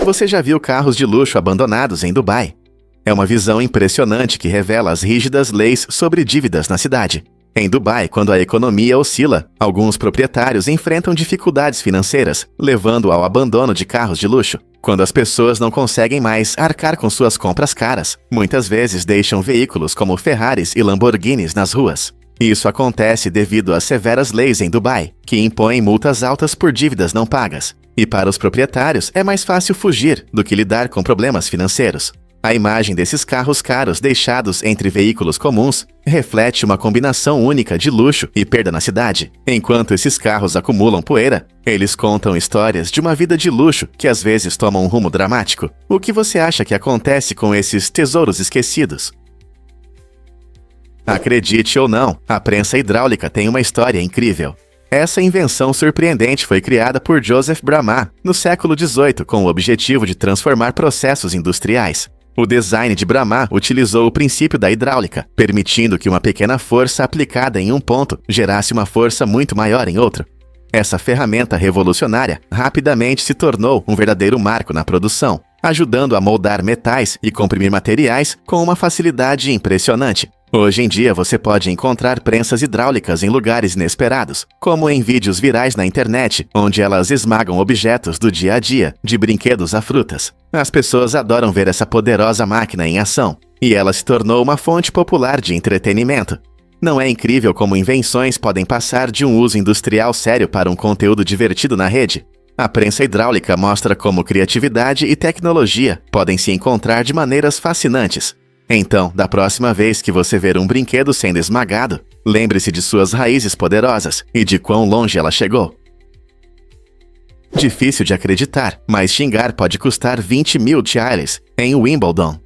Você já viu carros de luxo abandonados em Dubai? É uma visão impressionante que revela as rígidas leis sobre dívidas na cidade. Em Dubai, quando a economia oscila, alguns proprietários enfrentam dificuldades financeiras, levando ao abandono de carros de luxo. Quando as pessoas não conseguem mais arcar com suas compras caras, muitas vezes deixam veículos como Ferraris e Lamborghinis nas ruas. Isso acontece devido às severas leis em Dubai, que impõem multas altas por dívidas não pagas. E para os proprietários é mais fácil fugir do que lidar com problemas financeiros. A imagem desses carros caros deixados entre veículos comuns reflete uma combinação única de luxo e perda na cidade. Enquanto esses carros acumulam poeira, eles contam histórias de uma vida de luxo que às vezes toma um rumo dramático. O que você acha que acontece com esses tesouros esquecidos? Acredite ou não, a prensa hidráulica tem uma história incrível. Essa invenção surpreendente foi criada por Joseph Bramah no século XVIII com o objetivo de transformar processos industriais. O design de Bramah utilizou o princípio da hidráulica, permitindo que uma pequena força aplicada em um ponto gerasse uma força muito maior em outro. Essa ferramenta revolucionária rapidamente se tornou um verdadeiro marco na produção, ajudando a moldar metais e comprimir materiais com uma facilidade impressionante. Hoje em dia você pode encontrar prensas hidráulicas em lugares inesperados, como em vídeos virais na internet, onde elas esmagam objetos do dia a dia, de brinquedos a frutas. As pessoas adoram ver essa poderosa máquina em ação, e ela se tornou uma fonte popular de entretenimento. Não é incrível como invenções podem passar de um uso industrial sério para um conteúdo divertido na rede? A prensa hidráulica mostra como criatividade e tecnologia podem se encontrar de maneiras fascinantes. Então, da próxima vez que você ver um brinquedo sendo esmagado, lembre-se de suas raízes poderosas e de quão longe ela chegou. Difícil de acreditar, mas xingar pode custar 20 mil shillings em Wimbledon.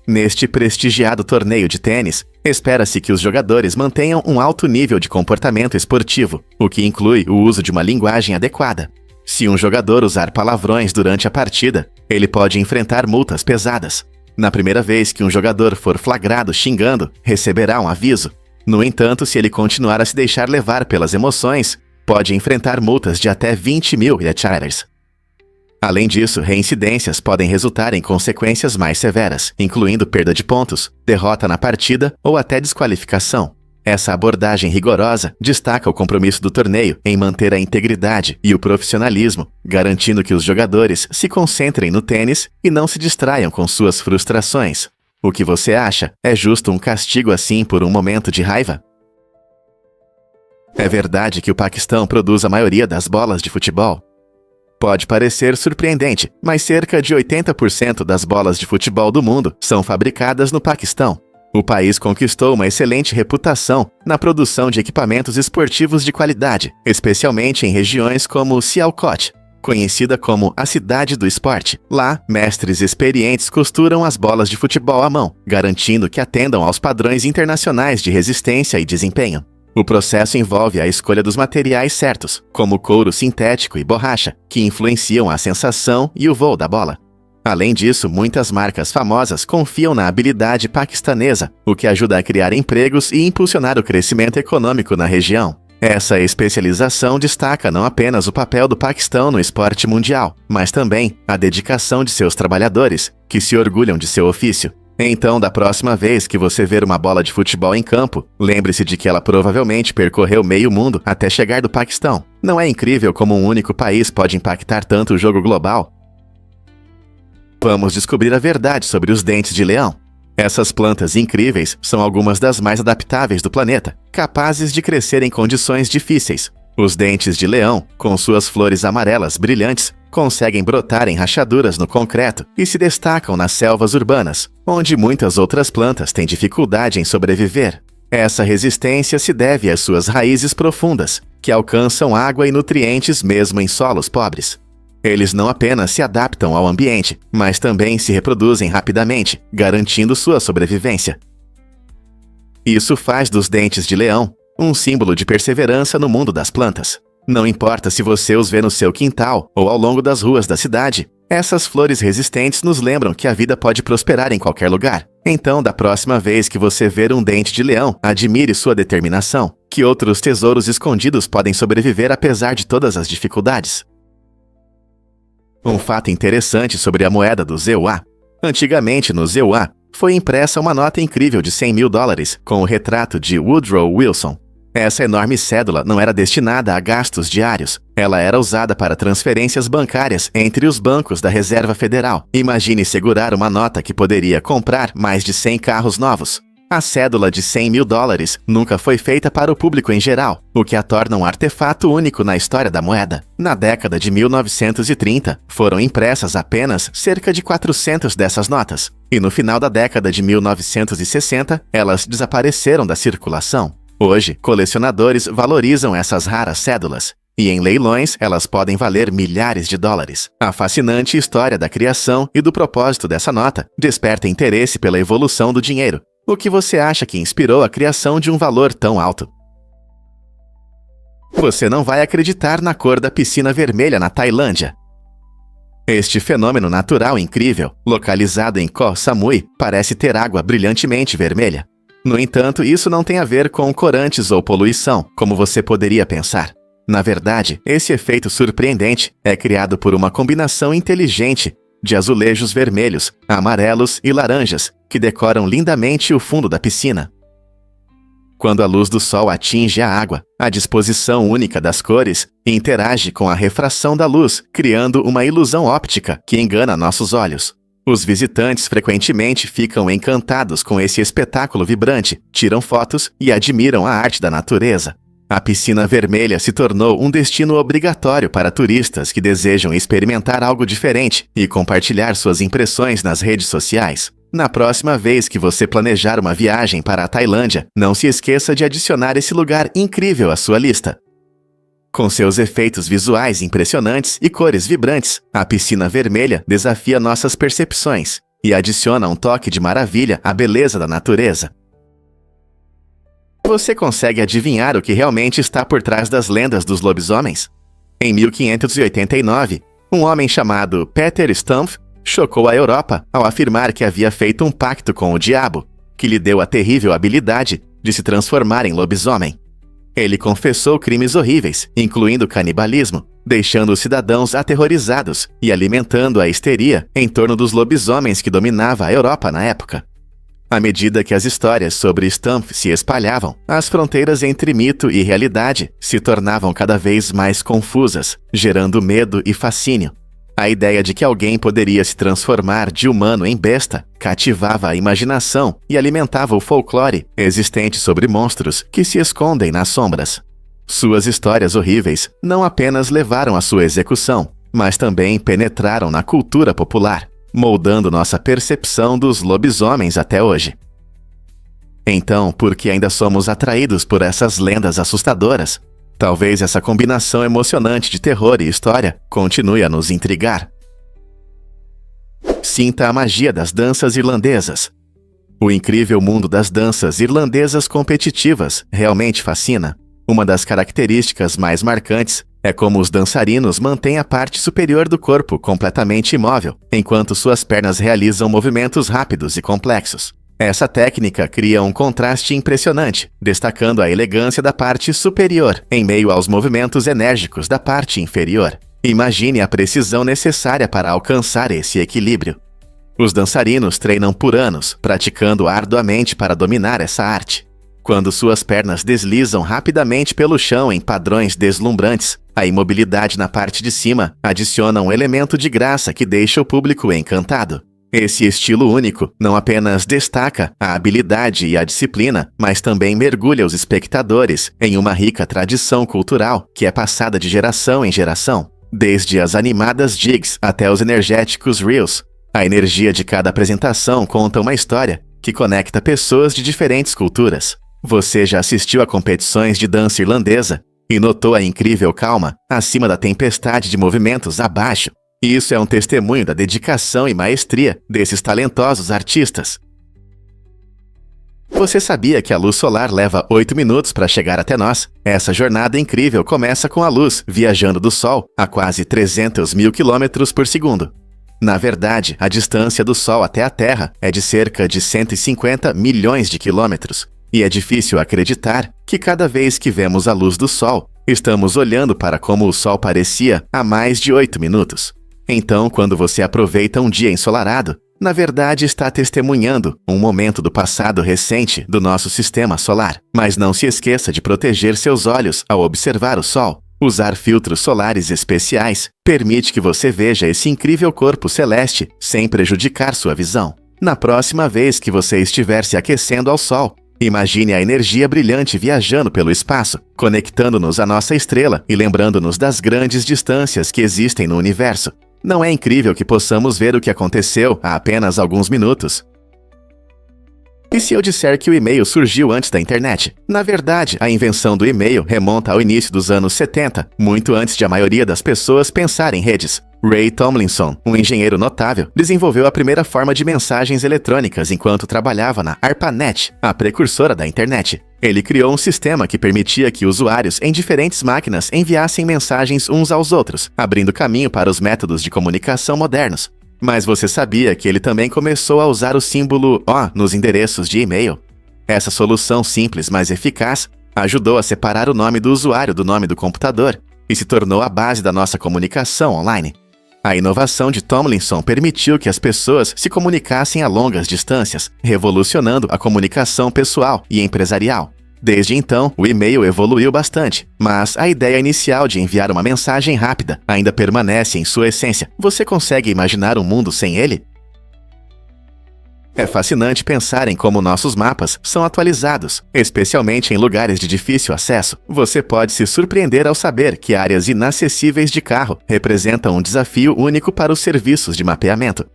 Neste prestigiado torneio de tênis, espera-se que os jogadores mantenham um alto nível de comportamento esportivo, o que inclui o uso de uma linguagem adequada. Se um jogador usar palavrões durante a partida, ele pode enfrentar multas pesadas. Na primeira vez que um jogador for flagrado xingando, receberá um aviso. No entanto, se ele continuar a se deixar levar pelas emoções, pode enfrentar multas de até 20 mil shillings. Além disso, reincidências podem resultar em consequências mais severas, incluindo perda de pontos, derrota na partida ou até desqualificação. Essa abordagem rigorosa destaca o compromisso do torneio em manter a integridade e o profissionalismo, garantindo que os jogadores se concentrem no tênis e não se distraiam com suas frustrações. O que você acha? É justo um castigo assim por um momento de raiva? É verdade que o Paquistão produz a maioria das bolas de futebol? Pode parecer surpreendente, mas cerca de 80% das bolas de futebol do mundo são fabricadas no Paquistão. O país conquistou uma excelente reputação na produção de equipamentos esportivos de qualidade, especialmente em regiões como Sialkot, conhecida como a cidade do esporte. Lá, mestres experientes costuram as bolas de futebol à mão, garantindo que atendam aos padrões internacionais de resistência e desempenho. O processo envolve a escolha dos materiais certos, como couro sintético e borracha, que influenciam a sensação e o voo da bola. Além disso, muitas marcas famosas confiam na habilidade paquistanesa, o que ajuda a criar empregos e impulsionar o crescimento econômico na região. Essa especialização destaca não apenas o papel do Paquistão no esporte mundial, mas também a dedicação de seus trabalhadores, que se orgulham de seu ofício. Então, da próxima vez que você ver uma bola de futebol em campo, lembre-se de que ela provavelmente percorreu meio mundo até chegar do Paquistão. Não é incrível como um único país pode impactar tanto o jogo global? Vamos descobrir a verdade sobre os dentes de leão. Essas plantas incríveis são algumas das mais adaptáveis do planeta, capazes de crescer em condições difíceis. Os dentes de leão, com suas flores amarelas brilhantes, conseguem brotar em rachaduras no concreto e se destacam nas selvas urbanas, onde muitas outras plantas têm dificuldade em sobreviver. Essa resistência se deve às suas raízes profundas, que alcançam água e nutrientes mesmo em solos pobres. Eles não apenas se adaptam ao ambiente, mas também se reproduzem rapidamente, garantindo sua sobrevivência. Isso faz dos dentes de leão um símbolo de perseverança no mundo das plantas. Não importa se você os vê no seu quintal ou ao longo das ruas da cidade, essas flores resistentes nos lembram que a vida pode prosperar em qualquer lugar. Então, da próxima vez que você ver um dente de leão, admire sua determinação, que outros tesouros escondidos podem sobreviver apesar de todas as dificuldades. Um fato interessante sobre a moeda do ZUA. Antigamente, no ZUA, foi impressa uma nota incrível de $100.000 com o retrato de Woodrow Wilson. Essa enorme cédula não era destinada a gastos diários. Ela era usada para transferências bancárias entre os bancos da Reserva Federal. Imagine segurar uma nota que poderia comprar mais de 100 carros novos. A cédula de $100.000 nunca foi feita para o público em geral, o que a torna um artefato único na história da moeda. Na década de 1930, foram impressas apenas cerca de 400 dessas notas, e no final da década de 1960, elas desapareceram da circulação. Hoje, colecionadores valorizam essas raras cédulas, e em leilões elas podem valer milhares de dólares. A fascinante história da criação e do propósito dessa nota desperta interesse pela evolução do dinheiro. O que você acha que inspirou a criação de um valor tão alto? Você não vai acreditar na cor da piscina vermelha na Tailândia. Este fenômeno natural incrível, localizado em Koh Samui, parece ter água brilhantemente vermelha. No entanto, isso não tem a ver com corantes ou poluição, como você poderia pensar. Na verdade, esse efeito surpreendente é criado por uma combinação inteligente de azulejos vermelhos, amarelos e laranjas, que decoram lindamente o fundo da piscina. Quando a luz do sol atinge a água, a disposição única das cores interage com a refração da luz, criando uma ilusão óptica que engana nossos olhos. Os visitantes frequentemente ficam encantados com esse espetáculo vibrante, tiram fotos e admiram a arte da natureza. A piscina vermelha se tornou um destino obrigatório para turistas que desejam experimentar algo diferente e compartilhar suas impressões nas redes sociais. Na próxima vez que você planejar uma viagem para a Tailândia, não se esqueça de adicionar esse lugar incrível à sua lista. Com seus efeitos visuais impressionantes e cores vibrantes, a piscina vermelha desafia nossas percepções e adiciona um toque de maravilha à beleza da natureza. Você consegue adivinhar o que realmente está por trás das lendas dos lobisomens? Em 1589, um homem chamado Peter Stumpf chocou a Europa ao afirmar que havia feito um pacto com o diabo, que lhe deu a terrível habilidade de se transformar em lobisomem. Ele confessou crimes horríveis, incluindo canibalismo, deixando os cidadãos aterrorizados e alimentando a histeria em torno dos lobisomens que dominava a Europa na época. À medida que as histórias sobre Stumpf se espalhavam, as fronteiras entre mito e realidade se tornavam cada vez mais confusas, gerando medo e fascínio. A ideia de que alguém poderia se transformar de humano em besta cativava a imaginação e alimentava o folclore existente sobre monstros que se escondem nas sombras. Suas histórias horríveis não apenas levaram à sua execução, mas também penetraram na cultura popular, moldando nossa percepção dos lobisomens até hoje. Então, por que ainda somos atraídos por essas lendas assustadoras? Talvez essa combinação emocionante de terror e história continue a nos intrigar. Sinta a magia das danças irlandesas. O incrível mundo das danças irlandesas competitivas realmente fascina. Uma das características mais marcantes é como os dançarinos mantêm a parte superior do corpo completamente imóvel, enquanto suas pernas realizam movimentos rápidos e complexos. Essa técnica cria um contraste impressionante, destacando a elegância da parte superior em meio aos movimentos enérgicos da parte inferior. Imagine a precisão necessária para alcançar esse equilíbrio. Os dançarinos treinam por anos, praticando arduamente para dominar essa arte. Quando suas pernas deslizam rapidamente pelo chão em padrões deslumbrantes, a imobilidade na parte de cima adiciona um elemento de graça que deixa o público encantado. Esse estilo único não apenas destaca a habilidade e a disciplina, mas também mergulha os espectadores em uma rica tradição cultural que é passada de geração em geração. Desde as animadas jigs até os energéticos reels, a energia de cada apresentação conta uma história que conecta pessoas de diferentes culturas. Você já assistiu a competições de dança irlandesa e notou a incrível calma acima da tempestade de movimentos abaixo? Isso é um testemunho da dedicação e maestria desses talentosos artistas. Você sabia que a luz solar leva 8 minutos para chegar até nós? Essa jornada incrível começa com a luz viajando do Sol a quase 300 mil quilômetros por segundo. Na verdade, a distância do Sol até a Terra é de cerca de 150 milhões de quilômetros. E é difícil acreditar que cada vez que vemos a luz do Sol, estamos olhando para como o Sol parecia há mais de 8 minutos. Então, quando você aproveita um dia ensolarado, na verdade está testemunhando um momento do passado recente do nosso sistema solar. Mas não se esqueça de proteger seus olhos ao observar o Sol. Usar filtros solares especiais permite que você veja esse incrível corpo celeste sem prejudicar sua visão. Na próxima vez que você estiver se aquecendo ao Sol, imagine a energia brilhante viajando pelo espaço, conectando-nos à nossa estrela e lembrando-nos das grandes distâncias que existem no universo. Não é incrível que possamos ver o que aconteceu há apenas alguns minutos? E se eu disser que o e-mail surgiu antes da internet? Na verdade, a invenção do e-mail remonta ao início dos anos 70, muito antes de a maioria das pessoas pensar em redes. Ray Tomlinson, um engenheiro notável, desenvolveu a primeira forma de mensagens eletrônicas enquanto trabalhava na ARPANET, a precursora da internet. Ele criou um sistema que permitia que usuários em diferentes máquinas enviassem mensagens uns aos outros, abrindo caminho para os métodos de comunicação modernos. Mas você sabia que ele também começou a usar o símbolo O nos endereços de e-mail? Essa solução simples, mas eficaz, ajudou a separar o nome do usuário do nome do computador e se tornou a base da nossa comunicação online. A inovação de Tomlinson permitiu que as pessoas se comunicassem a longas distâncias, revolucionando a comunicação pessoal e empresarial. Desde então, o e-mail evoluiu bastante, mas a ideia inicial de enviar uma mensagem rápida ainda permanece em sua essência. Você consegue imaginar um mundo sem ele? É fascinante pensar em como nossos mapas são atualizados, especialmente em lugares de difícil acesso. Você pode se surpreender ao saber que áreas inacessíveis de carro representam um desafio único para os serviços de mapeamento.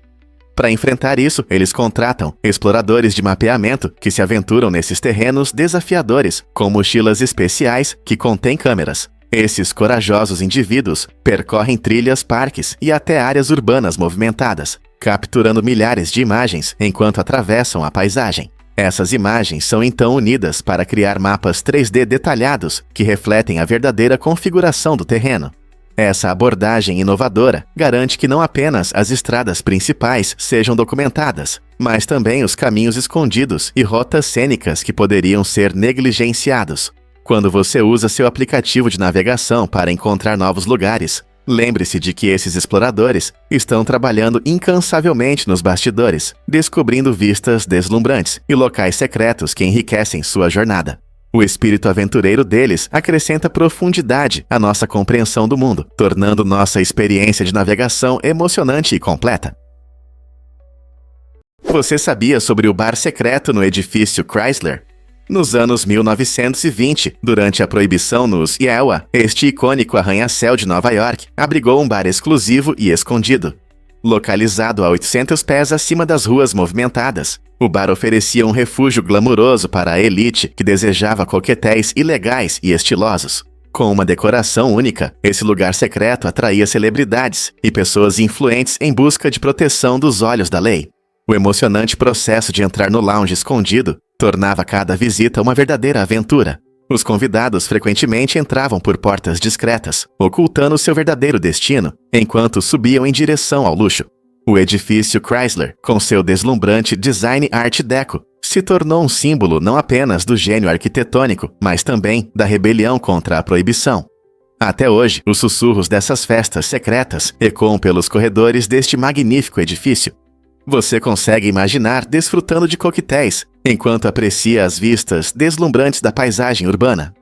Para enfrentar isso, eles contratam exploradores de mapeamento que se aventuram nesses terrenos desafiadores, com mochilas especiais que contêm câmeras. Esses corajosos indivíduos percorrem trilhas, parques e até áreas urbanas movimentadas, capturando milhares de imagens enquanto atravessam a paisagem. Essas imagens são então unidas para criar mapas 3D detalhados que refletem a verdadeira configuração do terreno. Essa abordagem inovadora garante que não apenas as estradas principais sejam documentadas, mas também os caminhos escondidos e rotas cênicas que poderiam ser negligenciados. Quando você usa seu aplicativo de navegação para encontrar novos lugares, lembre-se de que esses exploradores estão trabalhando incansavelmente nos bastidores, descobrindo vistas deslumbrantes e locais secretos que enriquecem sua jornada. O espírito aventureiro deles acrescenta profundidade à nossa compreensão do mundo, tornando nossa experiência de navegação emocionante e completa. Você sabia sobre o bar secreto no edifício Chrysler? Nos anos 1920, durante a proibição nos Iowa, este icônico arranha-céu de Nova York abrigou um bar exclusivo e escondido. Localizado a 800 pés acima das ruas movimentadas, o bar oferecia um refúgio glamuroso para a elite que desejava coquetéis ilegais e estilosos. Com uma decoração única, esse lugar secreto atraía celebridades e pessoas influentes em busca de proteção dos olhos da lei. O emocionante processo de entrar no lounge escondido tornava cada visita uma verdadeira aventura. Os convidados frequentemente entravam por portas discretas, ocultando seu verdadeiro destino, enquanto subiam em direção ao luxo. O edifício Chrysler, com seu deslumbrante design Art Deco, se tornou um símbolo não apenas do gênio arquitetônico, mas também da rebelião contra a proibição. Até hoje, os sussurros dessas festas secretas ecoam pelos corredores deste magnífico edifício. Você consegue imaginar desfrutando de coquetéis, enquanto aprecia as vistas deslumbrantes da paisagem urbana.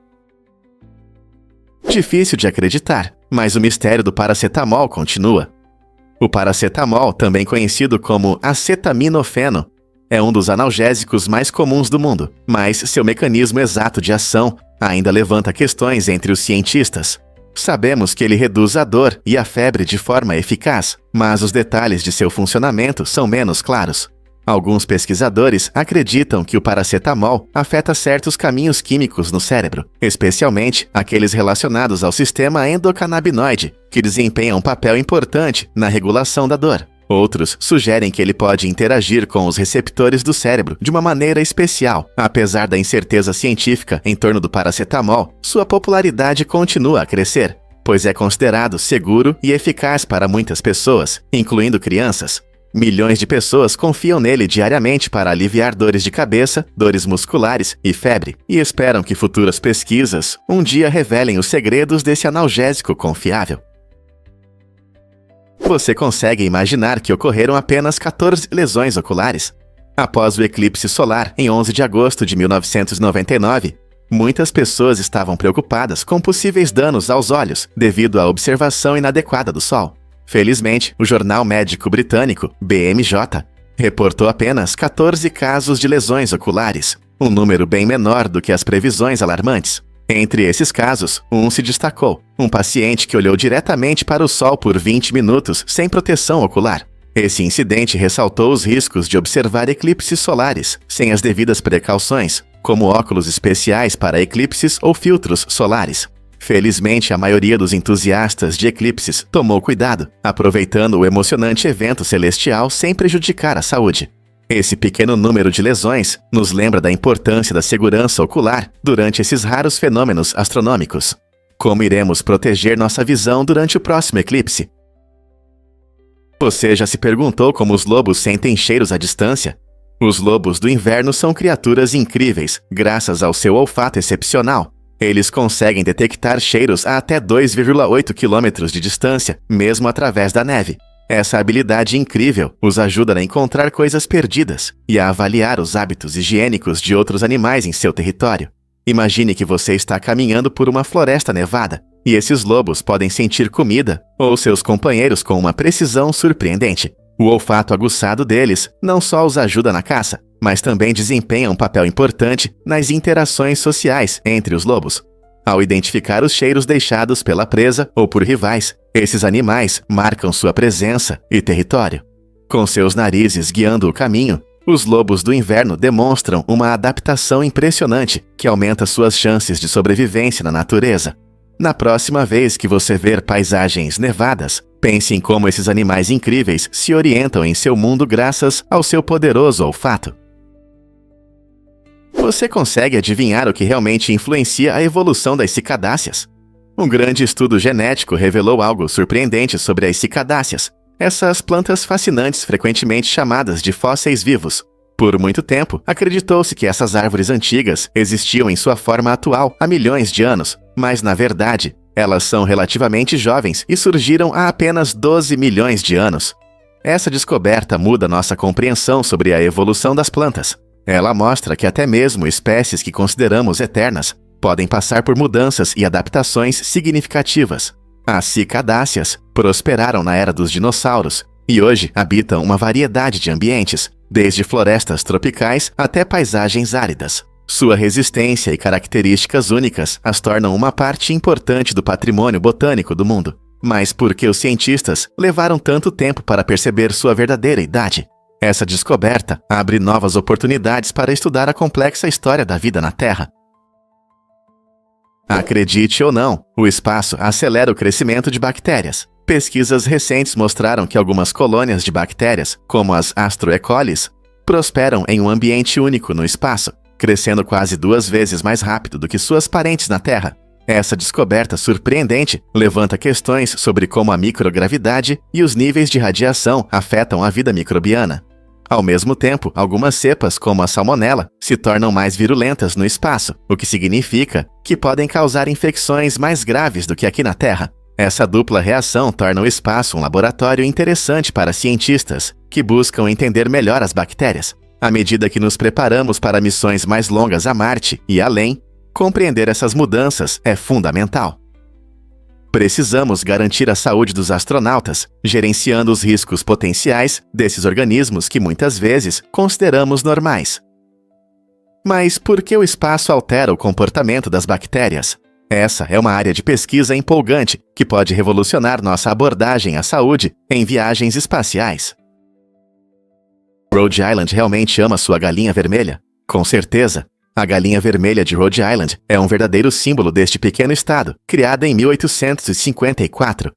Difícil de acreditar, mas o mistério do paracetamol continua. O paracetamol, também conhecido como acetaminofeno, é um dos analgésicos mais comuns do mundo, mas seu mecanismo exato de ação ainda levanta questões entre os cientistas. Sabemos que ele reduz a dor e a febre de forma eficaz, mas os detalhes de seu funcionamento são menos claros. Alguns pesquisadores acreditam que o paracetamol afeta certos caminhos químicos no cérebro, especialmente aqueles relacionados ao sistema endocannabinoide, que desempenham um papel importante na regulação da dor. Outros sugerem que ele pode interagir com os receptores do cérebro de uma maneira especial. Apesar da incerteza científica em torno do paracetamol, sua popularidade continua a crescer, pois é considerado seguro e eficaz para muitas pessoas, incluindo crianças. Milhões de pessoas confiam nele diariamente para aliviar dores de cabeça, dores musculares e febre, e esperam que futuras pesquisas um dia revelem os segredos desse analgésico confiável. Você consegue imaginar que ocorreram apenas 14 lesões oculares? Após o eclipse solar, em 11 de agosto de 1999, muitas pessoas estavam preocupadas com possíveis danos aos olhos devido à observação inadequada do Sol. Felizmente, o jornal médico britânico, BMJ, reportou apenas 14 casos de lesões oculares, um número bem menor do que as previsões alarmantes. Entre esses casos, um se destacou, um paciente que olhou diretamente para o Sol por 20 minutos sem proteção ocular. Esse incidente ressaltou os riscos de observar eclipses solares sem as devidas precauções, como óculos especiais para eclipses ou filtros solares. Felizmente, a maioria dos entusiastas de eclipses tomou cuidado, aproveitando o emocionante evento celestial sem prejudicar a saúde. Esse pequeno número de lesões nos lembra da importância da segurança ocular durante esses raros fenômenos astronômicos. Como iremos proteger nossa visão durante o próximo eclipse? Você já se perguntou como os lobos sentem cheiros à distância? Os lobos do inverno são criaturas incríveis, graças ao seu olfato excepcional. Eles conseguem detectar cheiros a até 2,8 km de distância, mesmo através da neve. Essa habilidade incrível os ajuda a encontrar coisas perdidas e a avaliar os hábitos higiênicos de outros animais em seu território. Imagine que você está caminhando por uma floresta nevada, e esses lobos podem sentir comida ou seus companheiros com uma precisão surpreendente. O olfato aguçado deles não só os ajuda na caça, mas também desempenha um papel importante nas interações sociais entre os lobos. Ao identificar os cheiros deixados pela presa ou por rivais, esses animais marcam sua presença e território. Com seus narizes guiando o caminho, os lobos do inverno demonstram uma adaptação impressionante que aumenta suas chances de sobrevivência na natureza. Na próxima vez que você ver paisagens nevadas, pense em como esses animais incríveis se orientam em seu mundo graças ao seu poderoso olfato. Você consegue adivinhar o que realmente influencia a evolução das cicadáceas? Um grande estudo genético revelou algo surpreendente sobre as cicadáceas, essas plantas fascinantes frequentemente chamadas de fósseis vivos. Por muito tempo, acreditou-se que essas árvores antigas existiam em sua forma atual há milhões de anos, mas na verdade, elas são relativamente jovens e surgiram há apenas 12 milhões de anos. Essa descoberta muda nossa compreensão sobre a evolução das plantas. Ela mostra que até mesmo espécies que consideramos eternas podem passar por mudanças e adaptações significativas. As cicadáceas prosperaram na era dos dinossauros e hoje habitam uma variedade de ambientes, desde florestas tropicais até paisagens áridas. Sua resistência e características únicas as tornam uma parte importante do patrimônio botânico do mundo. Mas por que os cientistas levaram tanto tempo para perceber sua verdadeira idade? Essa descoberta abre novas oportunidades para estudar a complexa história da vida na Terra. Acredite ou não, o espaço acelera o crescimento de bactérias. Pesquisas recentes mostraram que algumas colônias de bactérias, como as Astro E. coli, prosperam em um ambiente único no espaço, crescendo quase 2 vezes mais rápido do que suas parentes na Terra. Essa descoberta surpreendente levanta questões sobre como a microgravidade e os níveis de radiação afetam a vida microbiana. Ao mesmo tempo, algumas cepas, como a salmonela, se tornam mais virulentas no espaço, o que significa que podem causar infecções mais graves do que aqui na Terra. Essa dupla reação torna o espaço um laboratório interessante para cientistas que buscam entender melhor as bactérias. À medida que nos preparamos para missões mais longas a Marte e além, compreender essas mudanças é fundamental. Precisamos garantir a saúde dos astronautas, gerenciando os riscos potenciais desses organismos que muitas vezes consideramos normais. Mas por que o espaço altera o comportamento das bactérias? Essa é uma área de pesquisa empolgante que pode revolucionar nossa abordagem à saúde em viagens espaciais. Rhode Island realmente ama sua galinha vermelha? Com certeza! A galinha vermelha de Rhode Island é um verdadeiro símbolo deste pequeno estado, criada em 1854.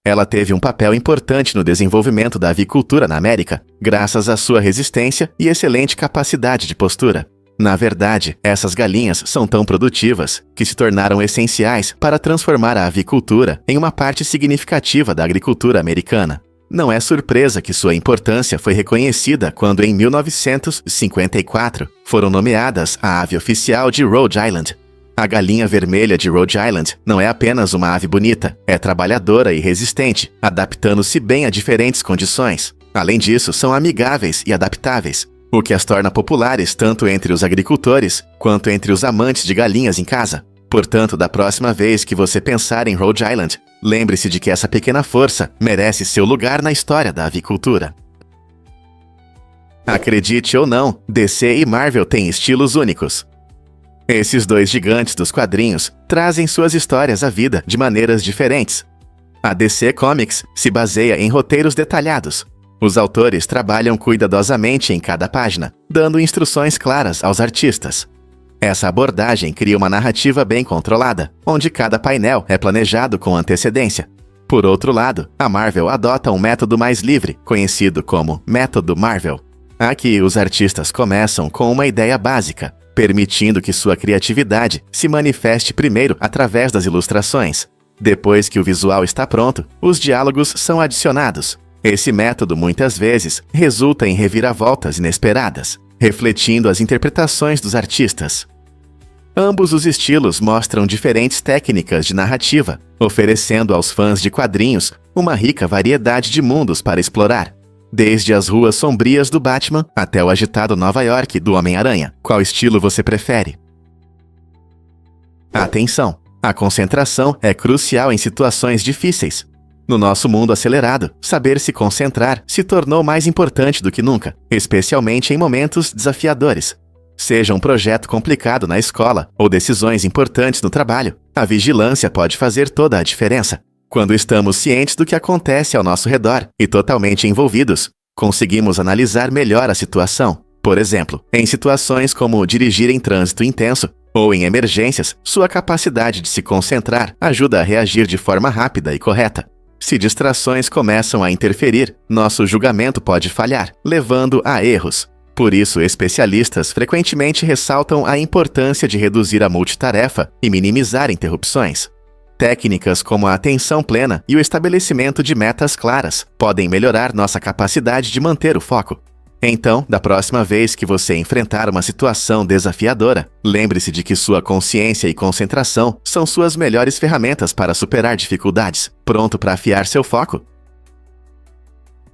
Ela teve um papel importante no desenvolvimento da avicultura na América, graças à sua resistência e excelente capacidade de postura. Na verdade, essas galinhas são tão produtivas que se tornaram essenciais para transformar a avicultura em uma parte significativa da agricultura americana. Não é surpresa que sua importância foi reconhecida quando, em 1954, foram nomeadas a ave oficial de Rhode Island. A galinha vermelha de Rhode Island não é apenas uma ave bonita, é trabalhadora e resistente, adaptando-se bem a diferentes condições. Além disso, são amigáveis e adaptáveis, o que as torna populares tanto entre os agricultores quanto entre os amantes de galinhas em casa. Portanto, da próxima vez que você pensar em Rhode Island, lembre-se de que essa pequena força merece seu lugar na história da avicultura. Acredite ou não, DC e Marvel têm estilos únicos. Esses dois gigantes dos quadrinhos trazem suas histórias à vida de maneiras diferentes. A DC Comics se baseia em roteiros detalhados. Os autores trabalham cuidadosamente em cada página, dando instruções claras aos artistas. Essa abordagem cria uma narrativa bem controlada, onde cada painel é planejado com antecedência. Por outro lado, a Marvel adota um método mais livre, conhecido como Método Marvel. Aqui, os artistas começam com uma ideia básica, permitindo que sua criatividade se manifeste primeiro através das ilustrações. Depois que o visual está pronto, os diálogos são adicionados. Esse método, muitas vezes, resulta em reviravoltas inesperadas, refletindo as interpretações dos artistas. Ambos os estilos mostram diferentes técnicas de narrativa, oferecendo aos fãs de quadrinhos uma rica variedade de mundos para explorar. Desde as ruas sombrias do Batman até o agitado Nova York do Homem-Aranha. Qual estilo você prefere? Atenção! A concentração é crucial em situações difíceis. No nosso mundo acelerado, saber se concentrar se tornou mais importante do que nunca, especialmente em momentos desafiadores. Seja um projeto complicado na escola ou decisões importantes no trabalho, a vigilância pode fazer toda a diferença. Quando estamos cientes do que acontece ao nosso redor e totalmente envolvidos, conseguimos analisar melhor a situação. Por exemplo, em situações como dirigir em trânsito intenso ou em emergências, sua capacidade de se concentrar ajuda a reagir de forma rápida e correta. Se distrações começam a interferir, nosso julgamento pode falhar, levando a erros. Por isso, especialistas frequentemente ressaltam a importância de reduzir a multitarefa e minimizar interrupções. Técnicas como a atenção plena e o estabelecimento de metas claras podem melhorar nossa capacidade de manter o foco. Então, da próxima vez que você enfrentar uma situação desafiadora, lembre-se de que sua consciência e concentração são suas melhores ferramentas para superar dificuldades. Pronto para afiar seu foco?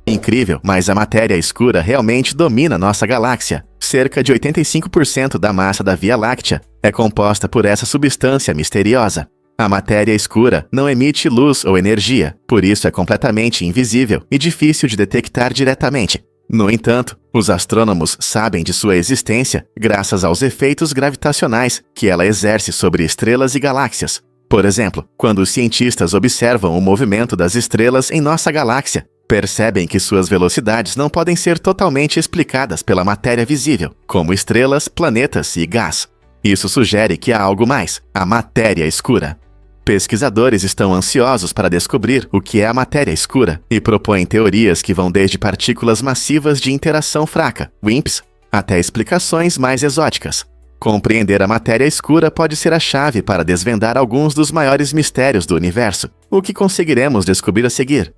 Incrível, mas a matéria escura realmente domina nossa galáxia. Cerca de 85% da massa da Via Láctea é composta por essa substância misteriosa. A matéria escura não emite luz ou energia, por isso é completamente invisível e difícil de detectar diretamente. No entanto, os astrônomos sabem de sua existência graças aos efeitos gravitacionais que ela exerce sobre estrelas e galáxias. Por exemplo, quando os cientistas observam o movimento das estrelas em nossa galáxia, percebem que suas velocidades não podem ser totalmente explicadas pela matéria visível, como estrelas, planetas e gás. Isso sugere que há algo mais, a matéria escura. Pesquisadores estão ansiosos para descobrir o que é a matéria escura e propõem teorias que vão desde partículas massivas de interação fraca, WIMPs, até explicações mais exóticas. Compreender a matéria escura pode ser a chave para desvendar alguns dos maiores mistérios do universo, o que conseguiremos descobrir a seguir.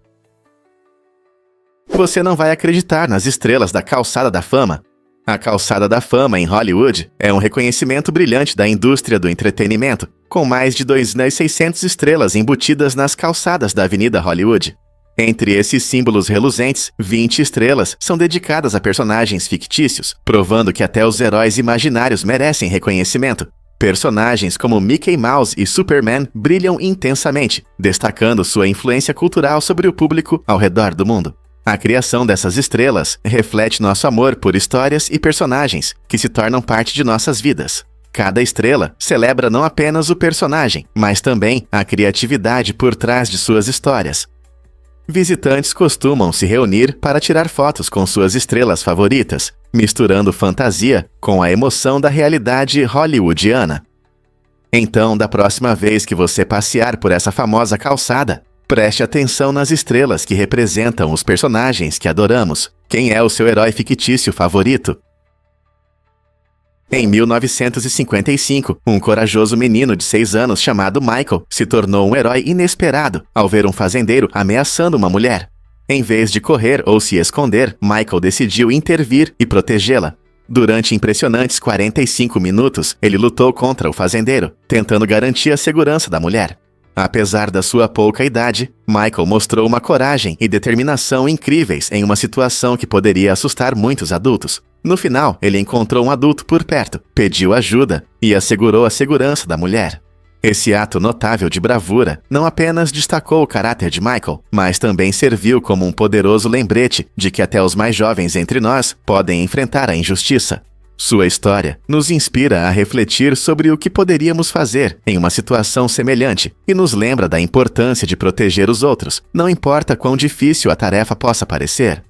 Você não vai acreditar nas estrelas da Calçada da Fama. A Calçada da Fama em Hollywood é um reconhecimento brilhante da indústria do entretenimento, com mais de 2.600 estrelas embutidas nas calçadas da Avenida Hollywood. Entre esses símbolos reluzentes, 20 estrelas são dedicadas a personagens fictícios, provando que até os heróis imaginários merecem reconhecimento. Personagens como Mickey Mouse e Superman brilham intensamente, destacando sua influência cultural sobre o público ao redor do mundo. A criação dessas estrelas reflete nosso amor por histórias e personagens que se tornam parte de nossas vidas. Cada estrela celebra não apenas o personagem, mas também a criatividade por trás de suas histórias. Visitantes costumam se reunir para tirar fotos com suas estrelas favoritas, misturando fantasia com a emoção da realidade hollywoodiana. Então, da próxima vez que você passear por essa famosa calçada, preste atenção nas estrelas que representam os personagens que adoramos. Quem é o seu herói fictício favorito? Em 1955, um corajoso menino de 6 anos chamado Michael se tornou um herói inesperado ao ver um fazendeiro ameaçando uma mulher. Em vez de correr ou se esconder, Michael decidiu intervir e protegê-la. Durante impressionantes 45 minutos, ele lutou contra o fazendeiro, tentando garantir a segurança da mulher. Apesar da sua pouca idade, Michael mostrou uma coragem e determinação incríveis em uma situação que poderia assustar muitos adultos. No final, ele encontrou um adulto por perto, pediu ajuda e assegurou a segurança da mulher. Esse ato notável de bravura não apenas destacou o caráter de Michael, mas também serviu como um poderoso lembrete de que até os mais jovens entre nós podem enfrentar a injustiça. Sua história nos inspira a refletir sobre o que poderíamos fazer em uma situação semelhante e nos lembra da importância de proteger os outros, não importa quão difícil a tarefa possa parecer.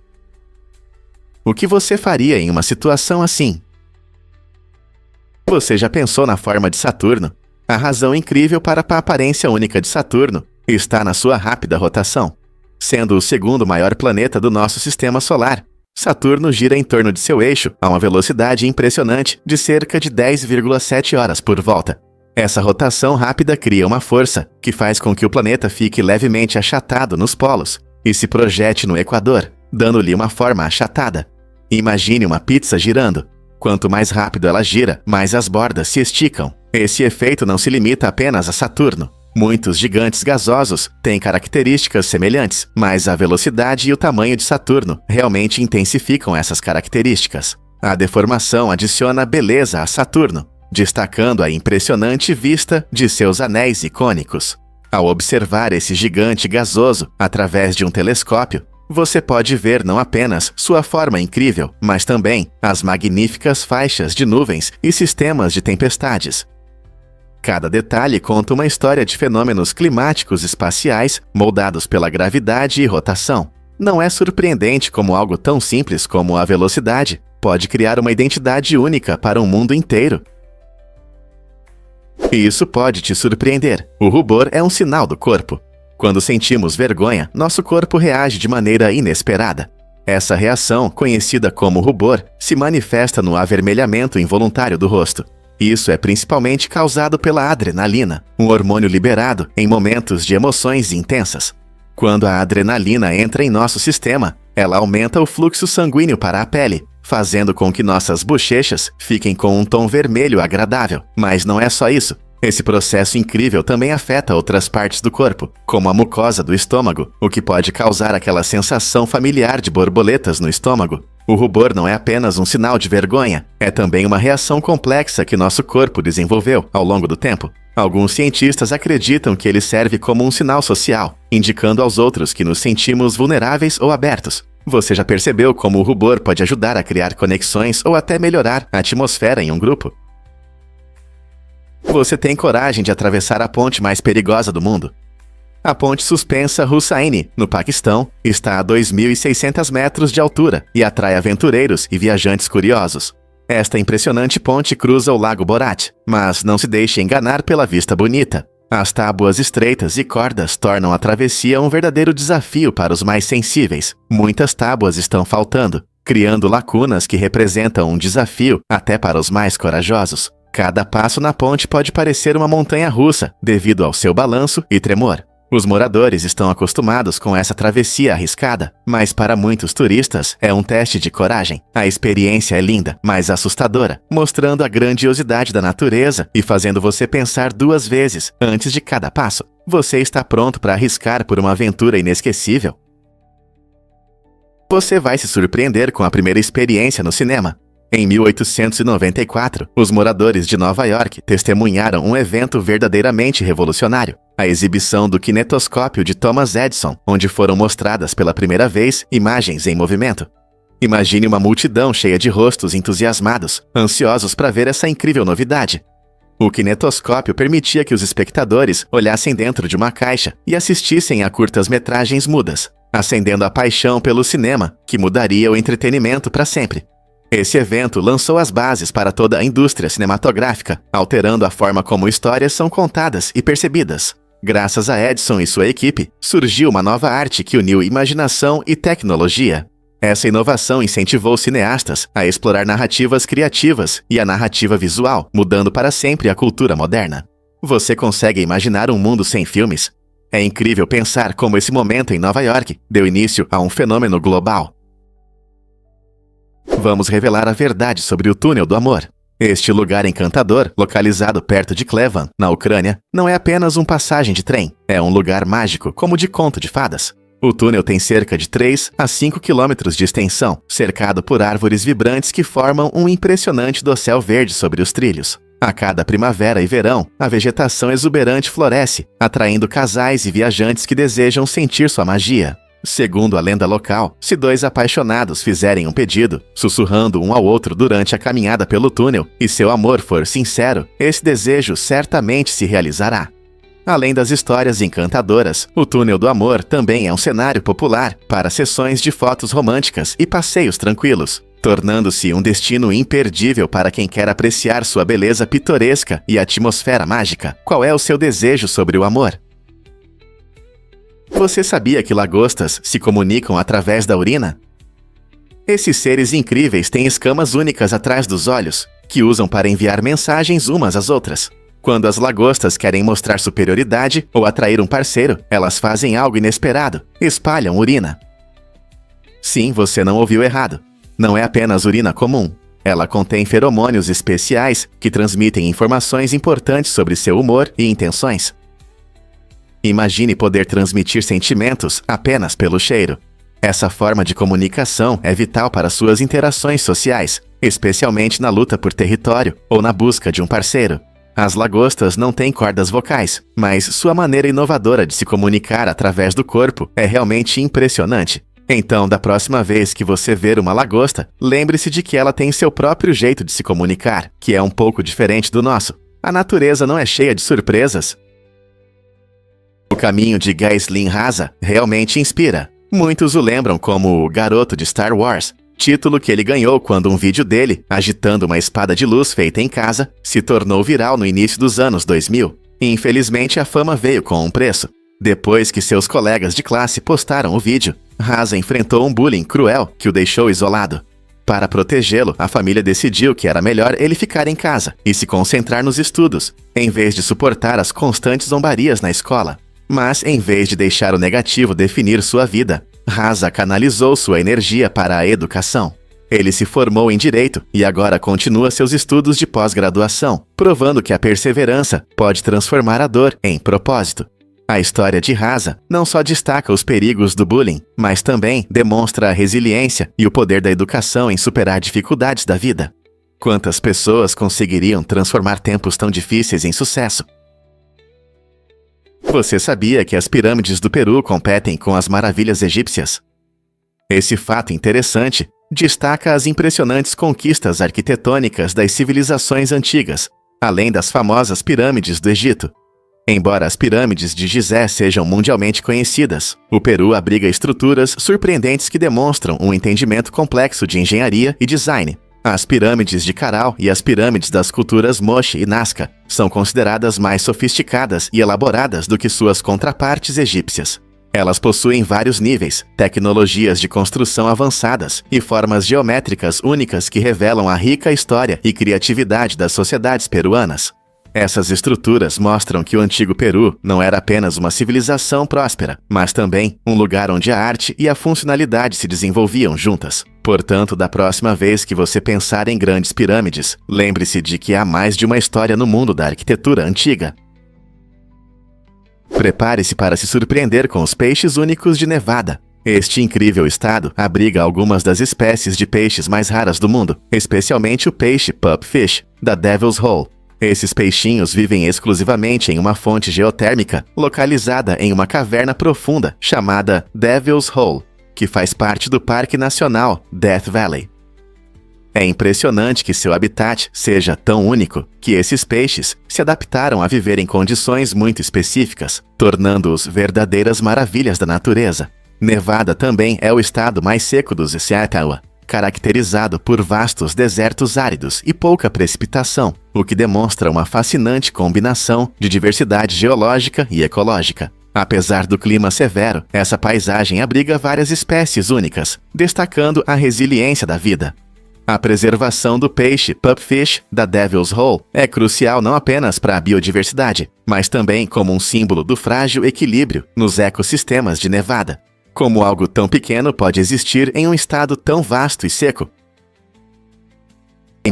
O que você faria em uma situação assim? Você já pensou na forma de Saturno? A razão incrível para a aparência única de Saturno está na sua rápida rotação. Sendo o segundo maior planeta do nosso sistema solar, Saturno gira em torno de seu eixo a uma velocidade impressionante de cerca de 10,7 horas por volta. Essa rotação rápida cria uma força que faz com que o planeta fique levemente achatado nos polos e se projete no equador, dando-lhe uma forma achatada. Imagine uma pizza girando. Quanto mais rápido ela gira, mais as bordas se esticam. Esse efeito não se limita apenas a Saturno. Muitos gigantes gasosos têm características semelhantes, mas a velocidade e o tamanho de Saturno realmente intensificam essas características. A deformação adiciona beleza a Saturno, destacando a impressionante vista de seus anéis icônicos. Ao observar esse gigante gasoso através de um telescópio, você pode ver não apenas sua forma incrível, mas também as magníficas faixas de nuvens e sistemas de tempestades. Cada detalhe conta uma história de fenômenos climáticos espaciais moldados pela gravidade e rotação. Não é surpreendente como algo tão simples como a velocidade pode criar uma identidade única para um mundo inteiro. E isso pode te surpreender. O rubor é um sinal do corpo. Quando sentimos vergonha, nosso corpo reage de maneira inesperada. Essa reação, conhecida como rubor, se manifesta no avermelhamento involuntário do rosto. Isso é principalmente causado pela adrenalina, um hormônio liberado em momentos de emoções intensas. Quando a adrenalina entra em nosso sistema, ela aumenta o fluxo sanguíneo para a pele, fazendo com que nossas bochechas fiquem com um tom vermelho agradável. Mas não é só isso. Esse processo incrível também afeta outras partes do corpo, como a mucosa do estômago, o que pode causar aquela sensação familiar de borboletas no estômago. O rubor não é apenas um sinal de vergonha, é também uma reação complexa que nosso corpo desenvolveu ao longo do tempo. Alguns cientistas acreditam que ele serve como um sinal social, indicando aos outros que nos sentimos vulneráveis ou abertos. Você já percebeu como o rubor pode ajudar a criar conexões ou até melhorar a atmosfera em um grupo? Você tem coragem de atravessar a ponte mais perigosa do mundo? A ponte suspensa Hussaini, no Paquistão, está a 2.600 metros de altura e atrai aventureiros e viajantes curiosos. Esta impressionante ponte cruza o Lago Borat, mas não se deixe enganar pela vista bonita. As tábuas estreitas e cordas tornam a travessia um verdadeiro desafio para os mais sensíveis. Muitas tábuas estão faltando, criando lacunas que representam um desafio até para os mais corajosos. Cada passo na ponte pode parecer uma montanha-russa devido ao seu balanço e tremor. Os moradores estão acostumados com essa travessia arriscada, mas para muitos turistas é um teste de coragem. A experiência é linda, mas assustadora, mostrando a grandiosidade da natureza e fazendo você pensar 2 vezes antes de cada passo. Você está pronto para arriscar por uma aventura inesquecível? Você vai se surpreender com a primeira experiência no cinema. Em 1894, os moradores de Nova York testemunharam um evento verdadeiramente revolucionário, a exibição do kinetoscópio de Thomas Edison, onde foram mostradas pela primeira vez imagens em movimento. Imagine uma multidão cheia de rostos entusiasmados, ansiosos para ver essa incrível novidade. O kinetoscópio permitia que os espectadores olhassem dentro de uma caixa e assistissem a curtas-metragens mudas, acendendo a paixão pelo cinema, que mudaria o entretenimento para sempre. Esse evento lançou as bases para toda a indústria cinematográfica, alterando a forma como histórias são contadas e percebidas. Graças a Edison e sua equipe, surgiu uma nova arte que uniu imaginação e tecnologia. Essa inovação incentivou cineastas a explorar narrativas criativas e a narrativa visual, mudando para sempre a cultura moderna. Você consegue imaginar um mundo sem filmes? É incrível pensar como esse momento em Nova York deu início a um fenômeno global. vamos revelar a verdade sobre o Túnel do Amor. Este lugar encantador, localizado perto de Klevan, na Ucrânia, não é apenas uma passagem de trem, é um lugar mágico, como de conto de fadas. O túnel tem cerca de 3 a 5 quilômetros de extensão, cercado por árvores vibrantes que formam um impressionante dossel verde sobre os trilhos. A cada primavera e verão, a vegetação exuberante floresce, atraindo casais e viajantes que desejam sentir sua magia. Segundo a lenda local, se 2 apaixonados fizerem um pedido, sussurrando um ao outro durante a caminhada pelo túnel, e seu amor for sincero, esse desejo certamente se realizará. Além das histórias encantadoras, o Túnel do Amor também é um cenário popular para sessões de fotos românticas e passeios tranquilos, tornando-se um destino imperdível para quem quer apreciar sua beleza pitoresca e atmosfera mágica. Qual é o seu desejo sobre o amor? Você sabia que lagostas se comunicam através da urina? Esses seres incríveis têm escamas únicas atrás dos olhos, que usam para enviar mensagens umas às outras. Quando as lagostas querem mostrar superioridade ou atrair um parceiro, elas fazem algo inesperado: espalham urina. Sim, você não ouviu errado. Não é apenas urina comum. Ela contém feromônios especiais que transmitem informações importantes sobre seu humor e intenções. Imagine poder transmitir sentimentos apenas pelo cheiro. Essa forma de comunicação é vital para suas interações sociais, especialmente na luta por território ou na busca de um parceiro. As lagostas não têm cordas vocais, mas sua maneira inovadora de se comunicar através do corpo é realmente impressionante. Então, da próxima vez que você ver uma lagosta, lembre-se de que ela tem seu próprio jeito de se comunicar, que é um pouco diferente do nosso. A natureza não é cheia de surpresas. O caminho de Ghislaine Raza realmente inspira. Muitos o lembram como o garoto de Star Wars, título que ele ganhou quando um vídeo dele, agitando uma espada de luz feita em casa, se tornou viral no início dos anos 2000. Infelizmente, a fama veio com um preço. Depois que seus colegas de classe postaram o vídeo, Raza enfrentou um bullying cruel que o deixou isolado. Para protegê-lo, a família decidiu que era melhor ele ficar em casa e se concentrar nos estudos, em vez de suportar as constantes zombarias na escola. Mas, em vez de deixar o negativo definir sua vida, Raza canalizou sua energia para a educação. Ele se formou em Direito e agora continua seus estudos de pós-graduação, provando que a perseverança pode transformar a dor em propósito. A história de Raza não só destaca os perigos do bullying, mas também demonstra a resiliência e o poder da educação em superar dificuldades da vida. Quantas pessoas conseguiriam transformar tempos tão difíceis em sucesso? Você sabia que as pirâmides do Peru competem com as maravilhas egípcias? Esse fato interessante destaca as impressionantes conquistas arquitetônicas das civilizações antigas, além das famosas pirâmides do Egito. Embora as pirâmides de Gizé sejam mundialmente conhecidas, o Peru abriga estruturas surpreendentes que demonstram um entendimento complexo de engenharia e design. As pirâmides de Caral e as pirâmides das culturas Moche e Nazca são consideradas mais sofisticadas e elaboradas do que suas contrapartes egípcias. Elas possuem vários níveis, tecnologias de construção avançadas e formas geométricas únicas que revelam a rica história e criatividade das sociedades peruanas. Essas estruturas mostram que o antigo Peru não era apenas uma civilização próspera, mas também um lugar onde a arte e a funcionalidade se desenvolviam juntas. Portanto, da próxima vez que você pensar em grandes pirâmides, lembre-se de que há mais de uma história no mundo da arquitetura antiga. Prepare-se para se surpreender com os peixes únicos de Nevada. Este incrível estado abriga algumas das espécies de peixes mais raras do mundo, especialmente o peixe pupfish, da Devil's Hole. Esses peixinhos vivem exclusivamente em uma fonte geotérmica localizada em uma caverna profunda chamada Devil's Hole, que faz parte do Parque Nacional Death Valley. É impressionante que seu habitat seja tão único que esses peixes se adaptaram a viver em condições muito específicas, tornando-os verdadeiras maravilhas da natureza. Nevada também é o estado mais seco dos Seattle, caracterizado por vastos desertos áridos e pouca precipitação, o que demonstra uma fascinante combinação de diversidade geológica e ecológica. Apesar do clima severo, essa paisagem abriga várias espécies únicas, destacando a resiliência da vida. A preservação do peixe pupfish da Devil's Hole é crucial não apenas para a biodiversidade, mas também como um símbolo do frágil equilíbrio nos ecossistemas de Nevada. Como algo tão pequeno pode existir em um estado tão vasto e seco?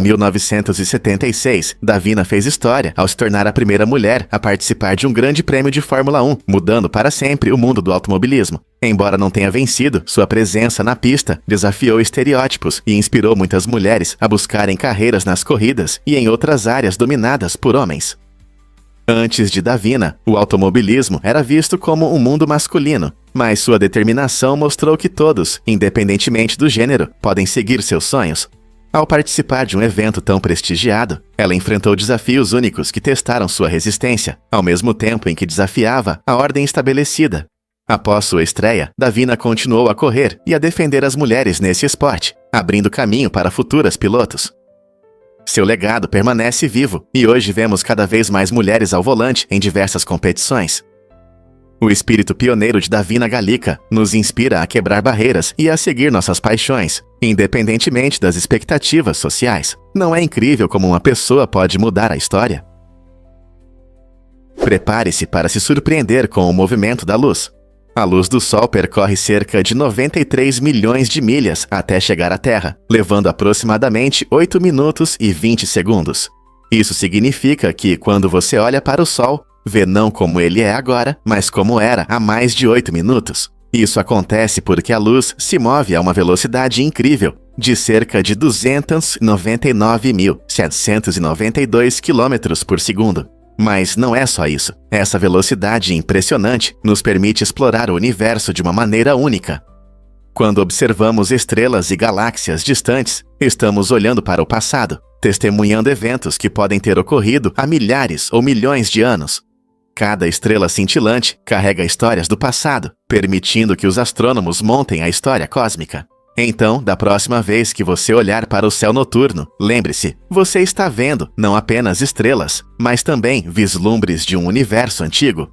Em 1976, Davina fez história ao se tornar a primeira mulher a participar de um grande prêmio de Fórmula 1, mudando para sempre o mundo do automobilismo. Embora não tenha vencido, sua presença na pista desafiou estereótipos e inspirou muitas mulheres a buscarem carreiras nas corridas e em outras áreas dominadas por homens. Antes de Davina, o automobilismo era visto como um mundo masculino, mas sua determinação mostrou que todos, independentemente do gênero, podem seguir seus sonhos. Ao participar de um evento tão prestigiado, ela enfrentou desafios únicos que testaram sua resistência, ao mesmo tempo em que desafiava a ordem estabelecida. Após sua estreia, Davina continuou a correr e a defender as mulheres nesse esporte, abrindo caminho para futuras pilotos. Seu legado permanece vivo e hoje vemos cada vez mais mulheres ao volante em diversas competições. O espírito pioneiro de Davina Galica nos inspira a quebrar barreiras e a seguir nossas paixões, independentemente das expectativas sociais. Não é incrível como uma pessoa pode mudar a história? Prepare-se para se surpreender com o movimento da luz. A luz do Sol percorre cerca de 93 milhões de milhas até chegar à Terra, levando aproximadamente 8 minutos e 20 segundos. Isso significa que, quando você olha para o Sol, vê não como ele é agora, mas como era há mais de 8 minutos. Isso acontece porque a luz se move a uma velocidade incrível, de cerca de 299.792 km por segundo. Mas não é só isso. Essa velocidade impressionante nos permite explorar o universo de uma maneira única. Quando observamos estrelas e galáxias distantes, estamos olhando para o passado, testemunhando eventos que podem ter ocorrido há milhares ou milhões de anos. Cada estrela cintilante carrega histórias do passado, permitindo que os astrônomos montem a história cósmica. Então, da próxima vez que você olhar para o céu noturno, lembre-se, você está vendo não apenas estrelas, mas também vislumbres de um universo antigo.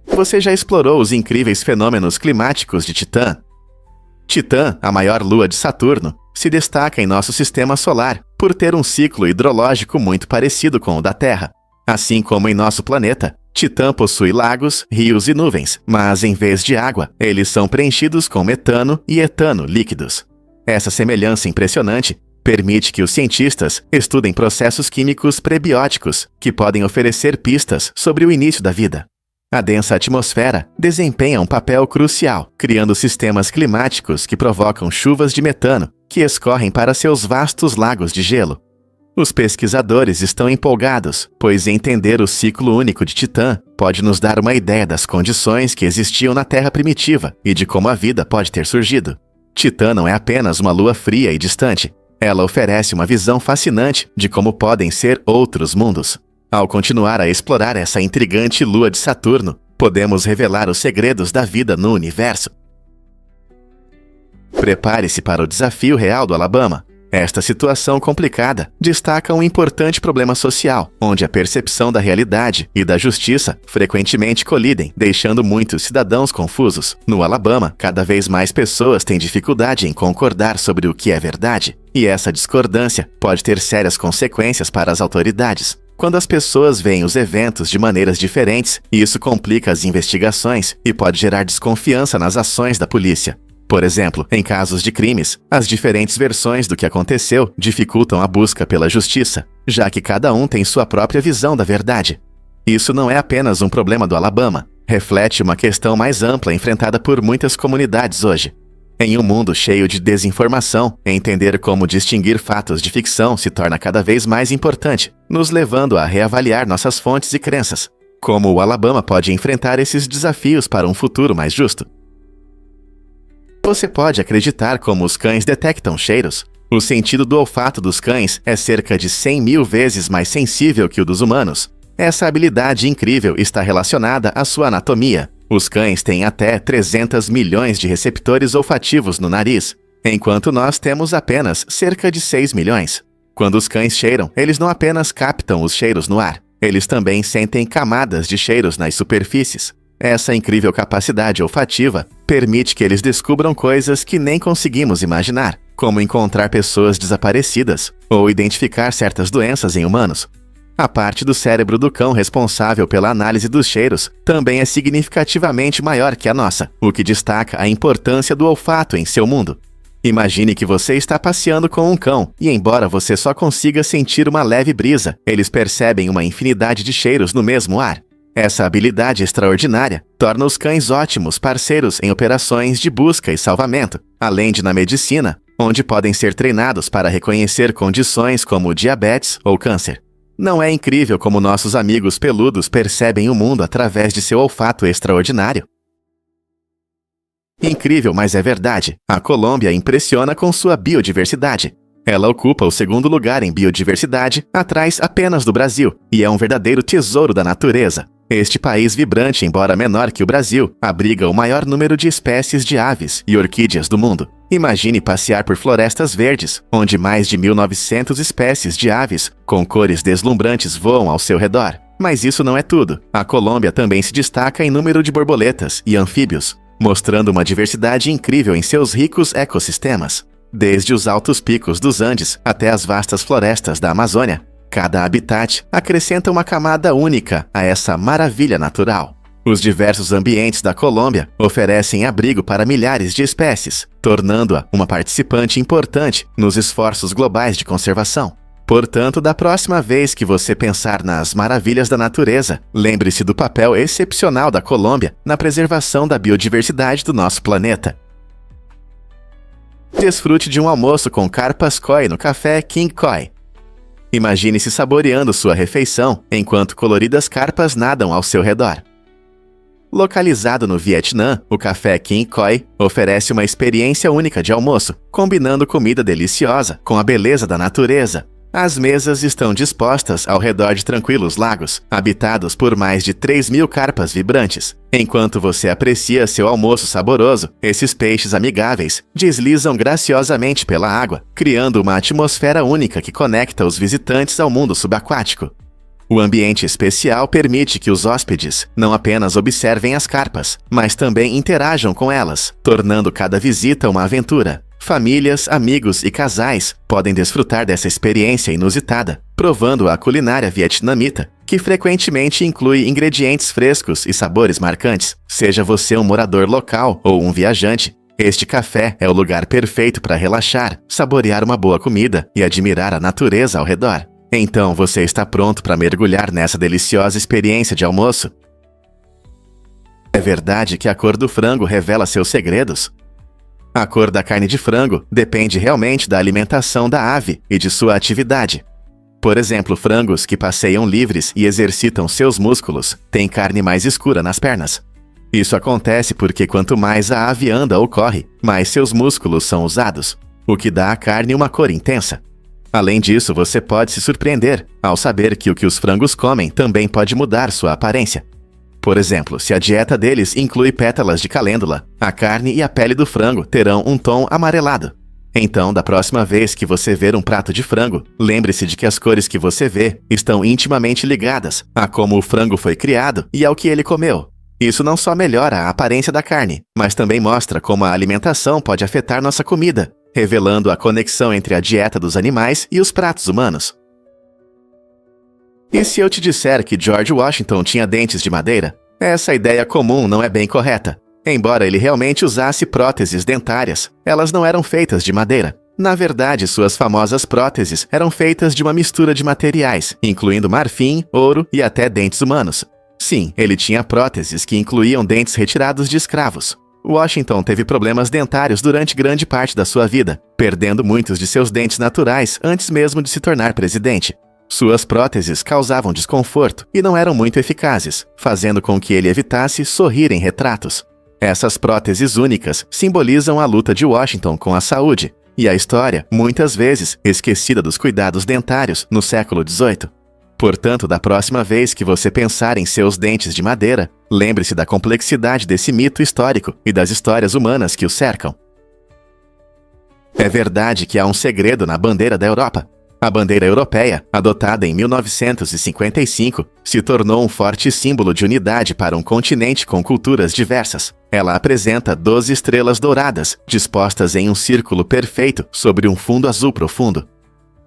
Você já explorou os incríveis fenômenos climáticos de Titã? Titã, a maior lua de Saturno, se destaca em nosso sistema solar por ter um ciclo hidrológico muito parecido com o da Terra. Assim como em nosso planeta, Titã possui lagos, rios e nuvens, mas em vez de água, eles são preenchidos com metano e etano líquidos. Essa semelhança impressionante permite que os cientistas estudem processos químicos prebióticos que podem oferecer pistas sobre o início da vida. A densa atmosfera desempenha um papel crucial, criando sistemas climáticos que provocam chuvas de metano que escorrem para seus vastos lagos de gelo. Os pesquisadores estão empolgados, pois entender o ciclo único de Titã pode nos dar uma ideia das condições que existiam na Terra primitiva e de como a vida pode ter surgido. Titã não é apenas uma lua fria e distante. Ela oferece uma visão fascinante de como podem ser outros mundos. Ao continuar a explorar essa intrigante lua de Saturno, podemos revelar os segredos da vida no universo. Prepare-se para o desafio real do Alabama. Esta situação complicada destaca um importante problema social, onde a percepção da realidade e da justiça frequentemente colidem, deixando muitos cidadãos confusos. No Alabama, cada vez mais pessoas têm dificuldade em concordar sobre o que é verdade, e essa discordância pode ter sérias consequências para as autoridades. Quando as pessoas veem os eventos de maneiras diferentes, isso complica as investigações e pode gerar desconfiança nas ações da polícia. Por exemplo, em casos de crimes, as diferentes versões do que aconteceu dificultam a busca pela justiça, já que cada um tem sua própria visão da verdade. Isso não é apenas um problema do Alabama, reflete uma questão mais ampla enfrentada por muitas comunidades hoje. Em um mundo cheio de desinformação, entender como distinguir fatos de ficção se torna cada vez mais importante, nos levando a reavaliar nossas fontes e crenças. Como o Alabama pode enfrentar esses desafios para um futuro mais justo? Você pode acreditar como os cães detectam cheiros? O sentido do olfato dos cães é cerca de 100 mil vezes mais sensível que o dos humanos. Essa habilidade incrível está relacionada à sua anatomia. Os cães têm até 300 milhões de receptores olfativos no nariz, enquanto nós temos apenas cerca de 6 milhões. Quando os cães cheiram, eles não apenas captam os cheiros no ar, eles também sentem camadas de cheiros nas superfícies. Essa incrível capacidade olfativa permite que eles descubram coisas que nem conseguimos imaginar, como encontrar pessoas desaparecidas ou identificar certas doenças em humanos. A parte do cérebro do cão responsável pela análise dos cheiros também é significativamente maior que a nossa, o que destaca a importância do olfato em seu mundo. Imagine que você está passeando com um cão e, embora você só consiga sentir uma leve brisa, eles percebem uma infinidade de cheiros no mesmo ar. Essa habilidade extraordinária torna os cães ótimos parceiros em operações de busca e salvamento, além de na medicina, onde podem ser treinados para reconhecer condições como diabetes ou câncer. Não é incrível como nossos amigos peludos percebem o mundo através de seu olfato extraordinário? Incrível, mas é verdade. A Colômbia impressiona com sua biodiversidade. Ela ocupa o segundo lugar em biodiversidade, atrás apenas do Brasil, e é um verdadeiro tesouro da natureza. Este país vibrante, embora menor que o Brasil, abriga o maior número de espécies de aves e orquídeas do mundo. Imagine passear por florestas verdes, onde mais de 1.900 espécies de aves, com cores deslumbrantes, voam ao seu redor. Mas isso não é tudo. A Colômbia também se destaca em número de borboletas e anfíbios, mostrando uma diversidade incrível em seus ricos ecossistemas. Desde os altos picos dos Andes até as vastas florestas da Amazônia, cada habitat acrescenta uma camada única a essa maravilha natural. Os diversos ambientes da Colômbia oferecem abrigo para milhares de espécies, tornando-a uma participante importante nos esforços globais de conservação. Portanto, da próxima vez que você pensar nas maravilhas da natureza, lembre-se do papel excepcional da Colômbia na preservação da biodiversidade do nosso planeta. Desfrute de um almoço com carpas koi no café King Koi. Imagine-se saboreando sua refeição enquanto coloridas carpas nadam ao seu redor. Localizado no Vietnã, o café King Koi oferece uma experiência única de almoço, combinando comida deliciosa com a beleza da natureza. As mesas estão dispostas ao redor de tranquilos lagos, habitados por mais de 3.000 carpas vibrantes. Enquanto você aprecia seu almoço saboroso, esses peixes amigáveis deslizam graciosamente pela água, criando uma atmosfera única que conecta os visitantes ao mundo subaquático. O ambiente especial permite que os hóspedes não apenas observem as carpas, mas também interajam com elas, tornando cada visita uma aventura. Famílias, amigos e casais podem desfrutar dessa experiência inusitada, provando a culinária vietnamita, que frequentemente inclui ingredientes frescos e sabores marcantes. Seja você um morador local ou um viajante, este café é o lugar perfeito para relaxar, saborear uma boa comida e admirar a natureza ao redor. Então você está pronto para mergulhar nessa deliciosa experiência de almoço? É verdade que a cor do frango revela seus segredos? A cor da carne de frango depende realmente da alimentação da ave e de sua atividade. Por exemplo, frangos que passeiam livres e exercitam seus músculos têm carne mais escura nas pernas. Isso acontece porque quanto mais a ave anda ou corre, mais seus músculos são usados, o que dá à carne uma cor intensa. Além disso, você pode se surpreender ao saber que o que os frangos comem também pode mudar sua aparência. Por exemplo, se a dieta deles inclui pétalas de calêndula, a carne e a pele do frango terão um tom amarelado. Então, da próxima vez que você ver um prato de frango, lembre-se de que as cores que você vê estão intimamente ligadas a como o frango foi criado e ao que ele comeu. Isso não só melhora a aparência da carne, mas também mostra como a alimentação pode afetar nossa comida, revelando a conexão entre a dieta dos animais e os pratos humanos. E se eu te disser que George Washington tinha dentes de madeira? Essa ideia comum não é bem correta. Embora ele realmente usasse próteses dentárias, elas não eram feitas de madeira. Na verdade, suas famosas próteses eram feitas de uma mistura de materiais, incluindo marfim, ouro e até dentes humanos. Sim, ele tinha próteses que incluíam dentes retirados de escravos. Washington teve problemas dentários durante grande parte da sua vida, perdendo muitos de seus dentes naturais antes mesmo de se tornar presidente. Suas próteses causavam desconforto e não eram muito eficazes, fazendo com que ele evitasse sorrir em retratos. Essas próteses únicas simbolizam a luta de Washington com a saúde e a história, muitas vezes esquecida dos cuidados dentários no século XVIII. Portanto, da próxima vez que você pensar em seus dentes de madeira, lembre-se da complexidade desse mito histórico e das histórias humanas que o cercam. É verdade que há um segredo na bandeira da Europa. A bandeira europeia, adotada em 1955, se tornou um forte símbolo de unidade para um continente com culturas diversas. Ela apresenta 12 estrelas douradas, dispostas em um círculo perfeito sobre um fundo azul profundo.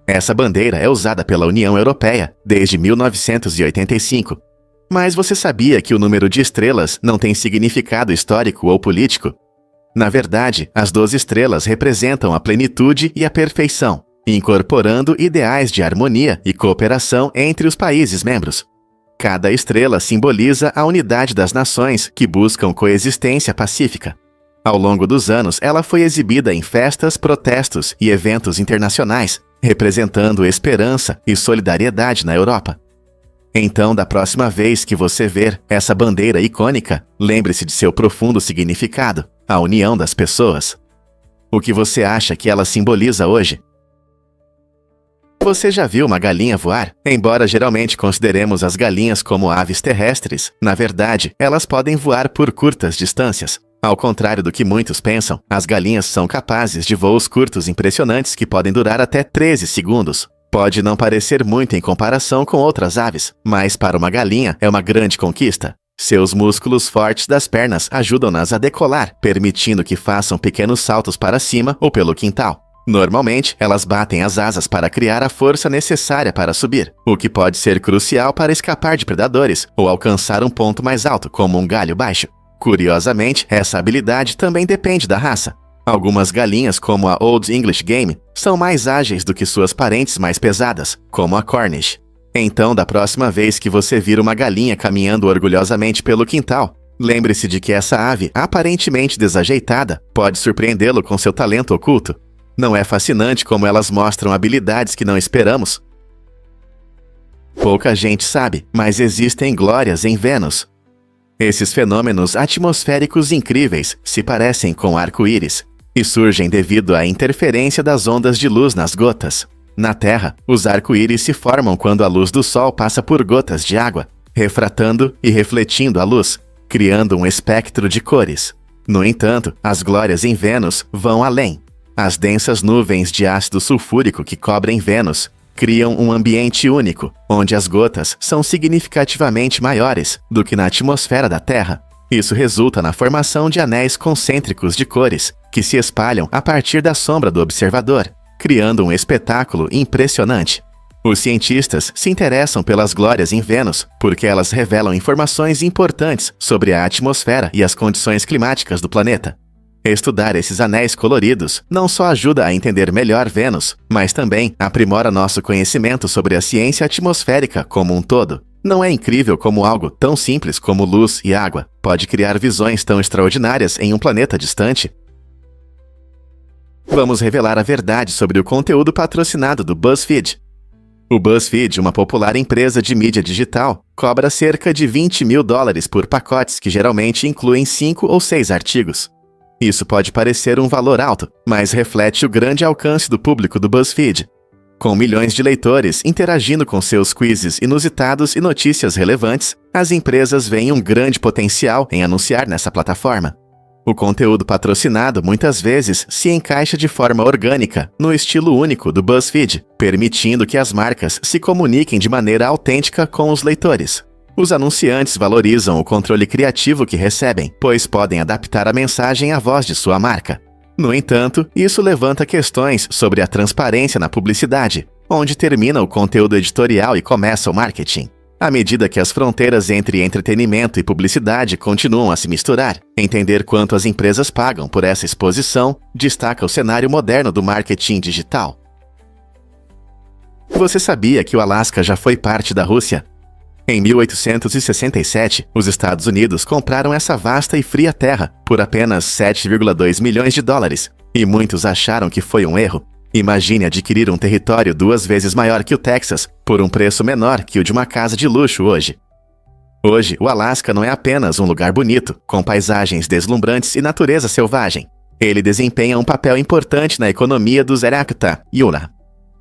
Essa bandeira é usada pela União Europeia desde 1985. Mas você sabia que o número de estrelas não tem significado histórico ou político? Na verdade, as 12 estrelas representam a plenitude e a perfeição, incorporando ideais de harmonia e cooperação entre os países membros. Cada estrela simboliza a unidade das nações que buscam coexistência pacífica. Ao longo dos anos, ela foi exibida em festas, protestos e eventos internacionais, representando esperança e solidariedade na Europa. Então, da próxima vez que você ver essa bandeira icônica, lembre-se de seu profundo significado, a união das pessoas. O que você acha que ela simboliza hoje? Você já viu uma galinha voar? Embora geralmente consideremos as galinhas como aves terrestres, na verdade, elas podem voar por curtas distâncias. Ao contrário do que muitos pensam, as galinhas são capazes de voos curtos impressionantes que podem durar até 13 segundos. Pode não parecer muito em comparação com outras aves, mas para uma galinha é uma grande conquista. Seus músculos fortes das pernas ajudam-nas a decolar, permitindo que façam pequenos saltos para cima ou pelo quintal. Normalmente, elas batem as asas para criar a força necessária para subir, o que pode ser crucial para escapar de predadores ou alcançar um ponto mais alto, como um galho baixo. Curiosamente, essa habilidade também depende da raça. Algumas galinhas, como a Old English Game, são mais ágeis do que suas parentes mais pesadas, como a Cornish. Então, da próxima vez que você vir uma galinha caminhando orgulhosamente pelo quintal, lembre-se de que essa ave, aparentemente desajeitada, pode surpreendê-lo com seu talento oculto. Não é fascinante como elas mostram habilidades que não esperamos? Pouca gente sabe, mas existem glórias em Vênus. Esses fenômenos atmosféricos incríveis se parecem com arco-íris e surgem devido à interferência das ondas de luz nas gotas. Na Terra, os arco-íris se formam quando a luz do Sol passa por gotas de água, refratando e refletindo a luz, criando um espectro de cores. No entanto, as glórias em Vênus vão além. As densas nuvens de ácido sulfúrico que cobrem Vênus criam um ambiente único, onde as gotas são significativamente maiores do que na atmosfera da Terra. Isso resulta na formação de anéis concêntricos de cores, que se espalham a partir da sombra do observador, criando um espetáculo impressionante. Os cientistas se interessam pelas glórias em Vênus porque elas revelam informações importantes sobre a atmosfera e as condições climáticas do planeta. Estudar esses anéis coloridos não só ajuda a entender melhor Vênus, mas também aprimora nosso conhecimento sobre a ciência atmosférica como um todo. Não é incrível como algo tão simples como luz e água pode criar visões tão extraordinárias em um planeta distante? Vamos revelar a verdade sobre o conteúdo patrocinado do BuzzFeed. O BuzzFeed, uma popular empresa de mídia digital, cobra cerca de $20 mil por pacotes que geralmente incluem 5 ou 6 artigos. Isso pode parecer um valor alto, mas reflete o grande alcance do público do BuzzFeed. Com milhões de leitores interagindo com seus quizzes inusitados e notícias relevantes, as empresas veem um grande potencial em anunciar nessa plataforma. O conteúdo patrocinado muitas vezes se encaixa de forma orgânica no estilo único do BuzzFeed, permitindo que as marcas se comuniquem de maneira autêntica com os leitores. Os anunciantes valorizam o controle criativo que recebem, pois podem adaptar a mensagem à voz de sua marca. No entanto, isso levanta questões sobre a transparência na publicidade, onde termina o conteúdo editorial e começa o marketing. À medida que as fronteiras entre entretenimento e publicidade continuam a se misturar, entender quanto as empresas pagam por essa exposição destaca o cenário moderno do marketing digital. Você sabia que o Alasca já foi parte da Rússia? Em 1867, os Estados Unidos compraram essa vasta e fria terra por apenas $7,2 milhões, e muitos acharam que foi um erro. Imagine adquirir um território 2 vezes maior que o Texas por um preço menor que o de uma casa de luxo hoje. Hoje, o Alasca não é apenas um lugar bonito, com paisagens deslumbrantes e natureza selvagem. Ele desempenha um papel importante na economia do Zerachta, Utah.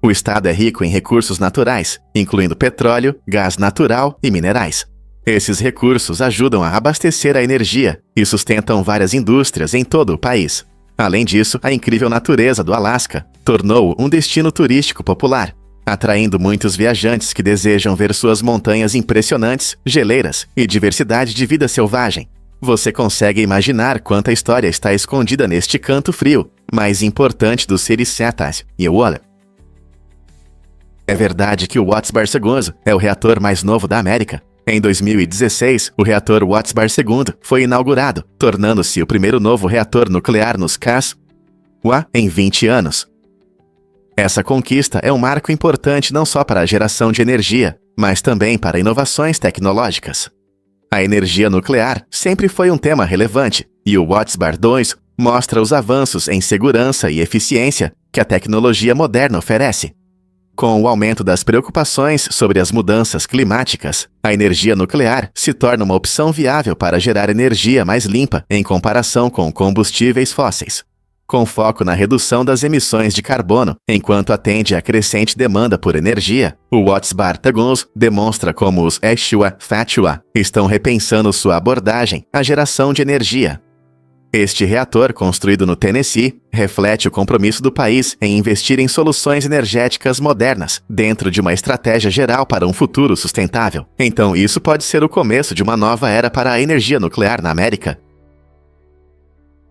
O estado é rico em recursos naturais, incluindo petróleo, gás natural e minerais. Esses recursos ajudam a abastecer a energia e sustentam várias indústrias em todo o país. Além disso, a incrível natureza do Alasca tornou-o um destino turístico popular, atraindo muitos viajantes que desejam ver suas montanhas impressionantes, geleiras e diversidade de vida selvagem. Você consegue imaginar quanta história está escondida neste canto frio, mais importante dos Cetáceos e Euola. É verdade que o Watts-Barcegoso é o reator mais novo da América. Em 2016, o reator Watts-Bar II foi inaugurado, tornando-se o primeiro novo reator nuclear nos USA em 20 anos. Essa conquista é um marco importante não só para a geração de energia, mas também para inovações tecnológicas. A energia nuclear sempre foi um tema relevante, e o Watts-Bar II mostra os avanços em segurança e eficiência que a tecnologia moderna oferece. Com o aumento das preocupações sobre as mudanças climáticas, a energia nuclear se torna uma opção viável para gerar energia mais limpa em comparação com combustíveis fósseis. Com foco na redução das emissões de carbono, enquanto atende à crescente demanda por energia, o Watts-Bar II demonstra como os ESHWA estão repensando sua abordagem à geração de energia. Este reator, construído no Tennessee, reflete o compromisso do país em investir em soluções energéticas modernas, dentro de uma estratégia geral para um futuro sustentável. Então, isso pode ser o começo de uma nova era para a energia nuclear na América.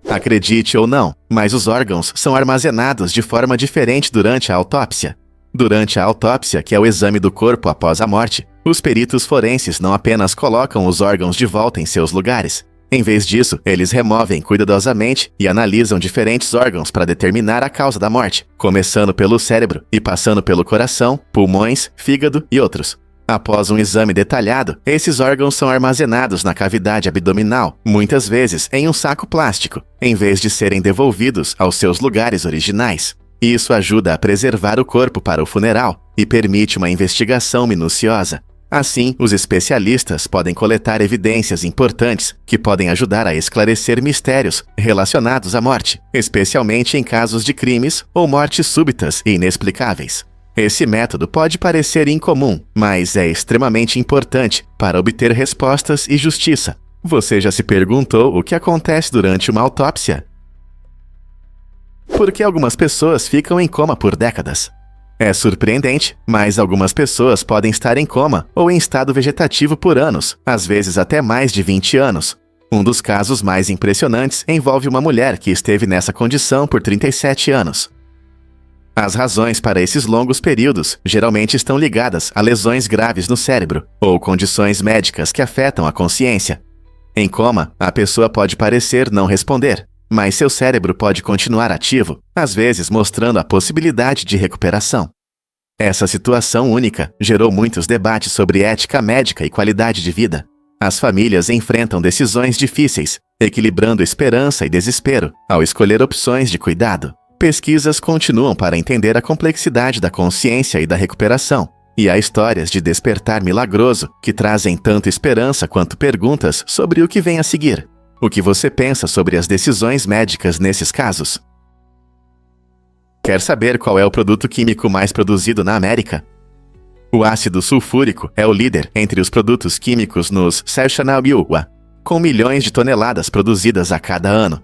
Acredite ou não, mas os órgãos são armazenados de forma diferente durante a autópsia. Durante a autópsia, que é o exame do corpo após a morte, os peritos forenses não apenas colocam os órgãos de volta em seus lugares. Em vez disso, eles removem cuidadosamente e analisam diferentes órgãos para determinar a causa da morte, começando pelo cérebro e passando pelo coração, pulmões, fígado e outros. Após um exame detalhado, esses órgãos são armazenados na cavidade abdominal, muitas vezes em um saco plástico, em vez de serem devolvidos aos seus lugares originais. Isso ajuda a preservar o corpo para o funeral e permite uma investigação minuciosa. Assim, os especialistas podem coletar evidências importantes que podem ajudar a esclarecer mistérios relacionados à morte, especialmente em casos de crimes ou mortes súbitas e inexplicáveis. Esse método pode parecer incomum, mas é extremamente importante para obter respostas e justiça. Você já se perguntou o que acontece durante uma autópsia? Por que algumas pessoas ficam em coma por décadas? É surpreendente, mas algumas pessoas podem estar em coma ou em estado vegetativo por anos, às vezes até mais de 20 anos. Um dos casos mais impressionantes envolve uma mulher que esteve nessa condição por 37 anos. As razões para esses longos períodos geralmente estão ligadas a lesões graves no cérebro ou condições médicas que afetam a consciência. Em coma, a pessoa pode parecer não responder, mas seu cérebro pode continuar ativo, às vezes mostrando a possibilidade de recuperação. Essa situação única gerou muitos debates sobre ética médica e qualidade de vida. As famílias enfrentam decisões difíceis, equilibrando esperança e desespero ao escolher opções de cuidado. Pesquisas continuam para entender a complexidade da consciência e da recuperação, e há histórias de despertar milagroso que trazem tanto esperança quanto perguntas sobre o que vem a seguir. O que você pensa sobre as decisões médicas nesses casos? Quer saber qual é o produto químico mais produzido na América? O ácido sulfúrico é o líder entre os produtos químicos nos USA, com milhões de toneladas produzidas a cada ano.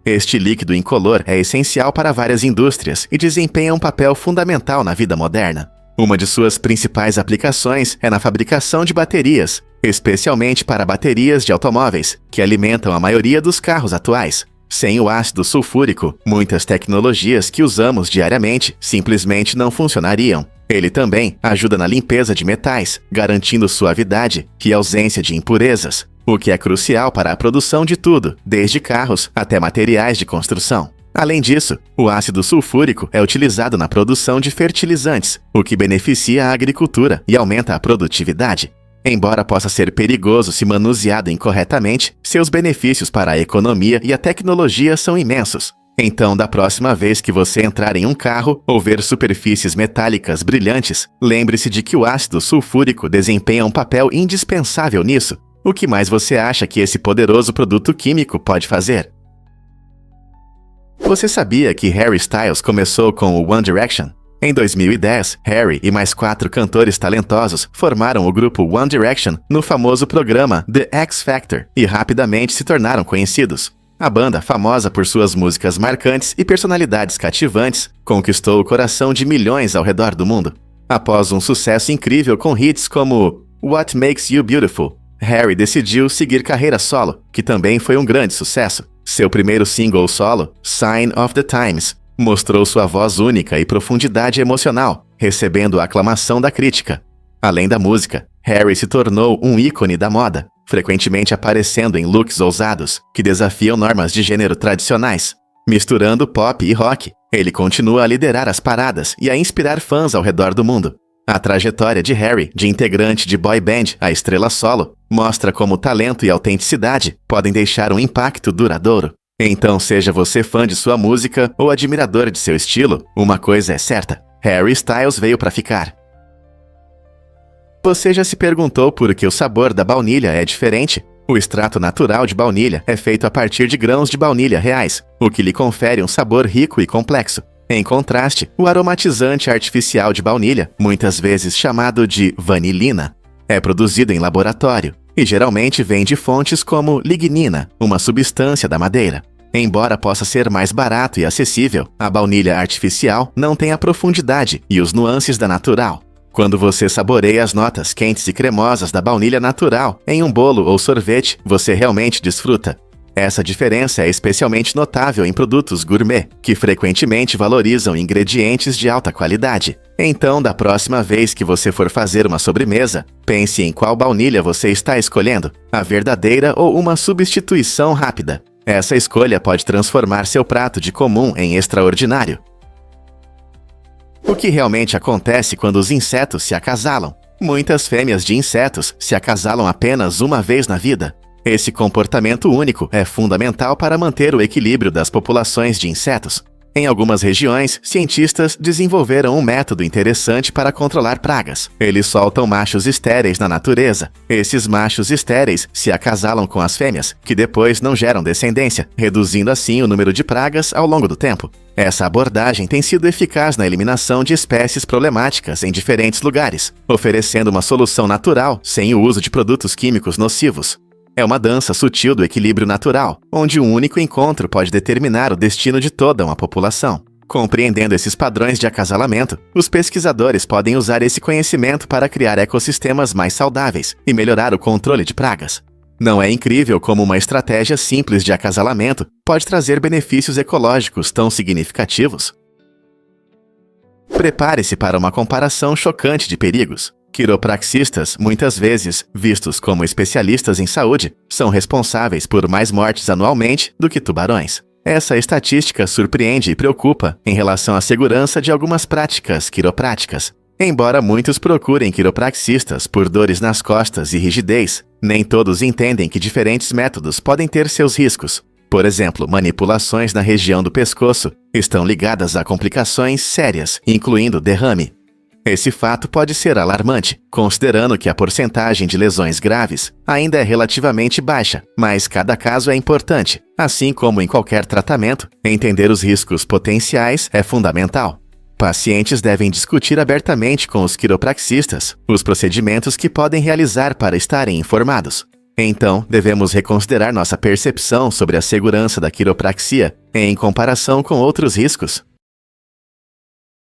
Este líquido incolor é essencial para várias indústrias e desempenha um papel fundamental na vida moderna. Uma de suas principais aplicações é na fabricação de baterias, especialmente para baterias de automóveis, que alimentam a maioria dos carros atuais. Sem o ácido sulfúrico, muitas tecnologias que usamos diariamente simplesmente não funcionariam. Ele também ajuda na limpeza de metais, garantindo suavidade e ausência de impurezas, o que é crucial para a produção de tudo, desde carros até materiais de construção. Além disso, o ácido sulfúrico é utilizado na produção de fertilizantes, o que beneficia a agricultura e aumenta a produtividade. Embora possa ser perigoso se manuseado incorretamente, seus benefícios para a economia e a tecnologia são imensos. Então, da próxima vez que você entrar em um carro ou ver superfícies metálicas brilhantes, lembre-se de que o ácido sulfúrico desempenha um papel indispensável nisso. O que mais você acha que esse poderoso produto químico pode fazer? Você sabia que Harry Styles começou com o One Direction? Em 2010, Harry e mais 4 cantores talentosos formaram o grupo One Direction no famoso programa The X Factor e rapidamente se tornaram conhecidos. A banda, famosa por suas músicas marcantes e personalidades cativantes, conquistou o coração de milhões ao redor do mundo. Após um sucesso incrível com hits como What Makes You Beautiful, Harry decidiu seguir carreira solo, que também foi um grande sucesso. Seu primeiro single solo, Sign of the Times, mostrou sua voz única e profundidade emocional, recebendo a aclamação da crítica. Além da música, Harry se tornou um ícone da moda, frequentemente aparecendo em looks ousados que desafiam normas de gênero tradicionais. Misturando pop e rock, ele continua a liderar as paradas e a inspirar fãs ao redor do mundo. A trajetória de Harry, de integrante de boy band a estrela solo, mostra como talento e autenticidade podem deixar um impacto duradouro. Então, seja você fã de sua música ou admirador de seu estilo, uma coisa é certa: Harry Styles veio para ficar. Você já se perguntou por que o sabor da baunilha é diferente? O extrato natural de baunilha é feito a partir de grãos de baunilha reais, o que lhe confere um sabor rico e complexo. Em contraste, o aromatizante artificial de baunilha, muitas vezes chamado de vanilina, é produzido em laboratório e geralmente vem de fontes como lignina, uma substância da madeira. Embora possa ser mais barato e acessível, a baunilha artificial não tem a profundidade e os nuances da natural. Quando você saboreia as notas quentes e cremosas da baunilha natural em um bolo ou sorvete, você realmente desfruta. Essa diferença é especialmente notável em produtos gourmet, que frequentemente valorizam ingredientes de alta qualidade. Então, da próxima vez que você for fazer uma sobremesa, pense em qual baunilha você está escolhendo, a verdadeira ou uma substituição rápida. Essa escolha pode transformar seu prato de comum em extraordinário. O que realmente acontece quando os insetos se acasalam? Muitas fêmeas de insetos se acasalam apenas uma vez na vida. Esse comportamento único é fundamental para manter o equilíbrio das populações de insetos. Em algumas regiões, cientistas desenvolveram um método interessante para controlar pragas. Eles soltam machos estéreis na natureza. Esses machos estéreis se acasalam com as fêmeas, que depois não geram descendência, reduzindo assim o número de pragas ao longo do tempo. Essa abordagem tem sido eficaz na eliminação de espécies problemáticas em diferentes lugares, oferecendo uma solução natural sem o uso de produtos químicos nocivos. É uma dança sutil do equilíbrio natural, onde um único encontro pode determinar o destino de toda uma população. Compreendendo esses padrões de acasalamento, os pesquisadores podem usar esse conhecimento para criar ecossistemas mais saudáveis e melhorar o controle de pragas. Não é incrível como uma estratégia simples de acasalamento pode trazer benefícios ecológicos tão significativos? Prepare-se para uma comparação chocante de perigos. Quiropraxistas, muitas vezes vistos como especialistas em saúde, são responsáveis por mais mortes anualmente do que tubarões. Essa estatística surpreende e preocupa em relação à segurança de algumas práticas quiropráticas. Embora muitos procurem quiropraxistas por dores nas costas e rigidez, nem todos entendem que diferentes métodos podem ter seus riscos. Por exemplo, manipulações na região do pescoço estão ligadas a complicações sérias, incluindo derrame. Esse fato pode ser alarmante, considerando que a porcentagem de lesões graves ainda é relativamente baixa, mas cada caso é importante. Assim como em qualquer tratamento, entender os riscos potenciais é fundamental. Pacientes devem discutir abertamente com os quiropraxistas os procedimentos que podem realizar para estarem informados. Então, devemos reconsiderar nossa percepção sobre a segurança da quiropraxia em comparação com outros riscos.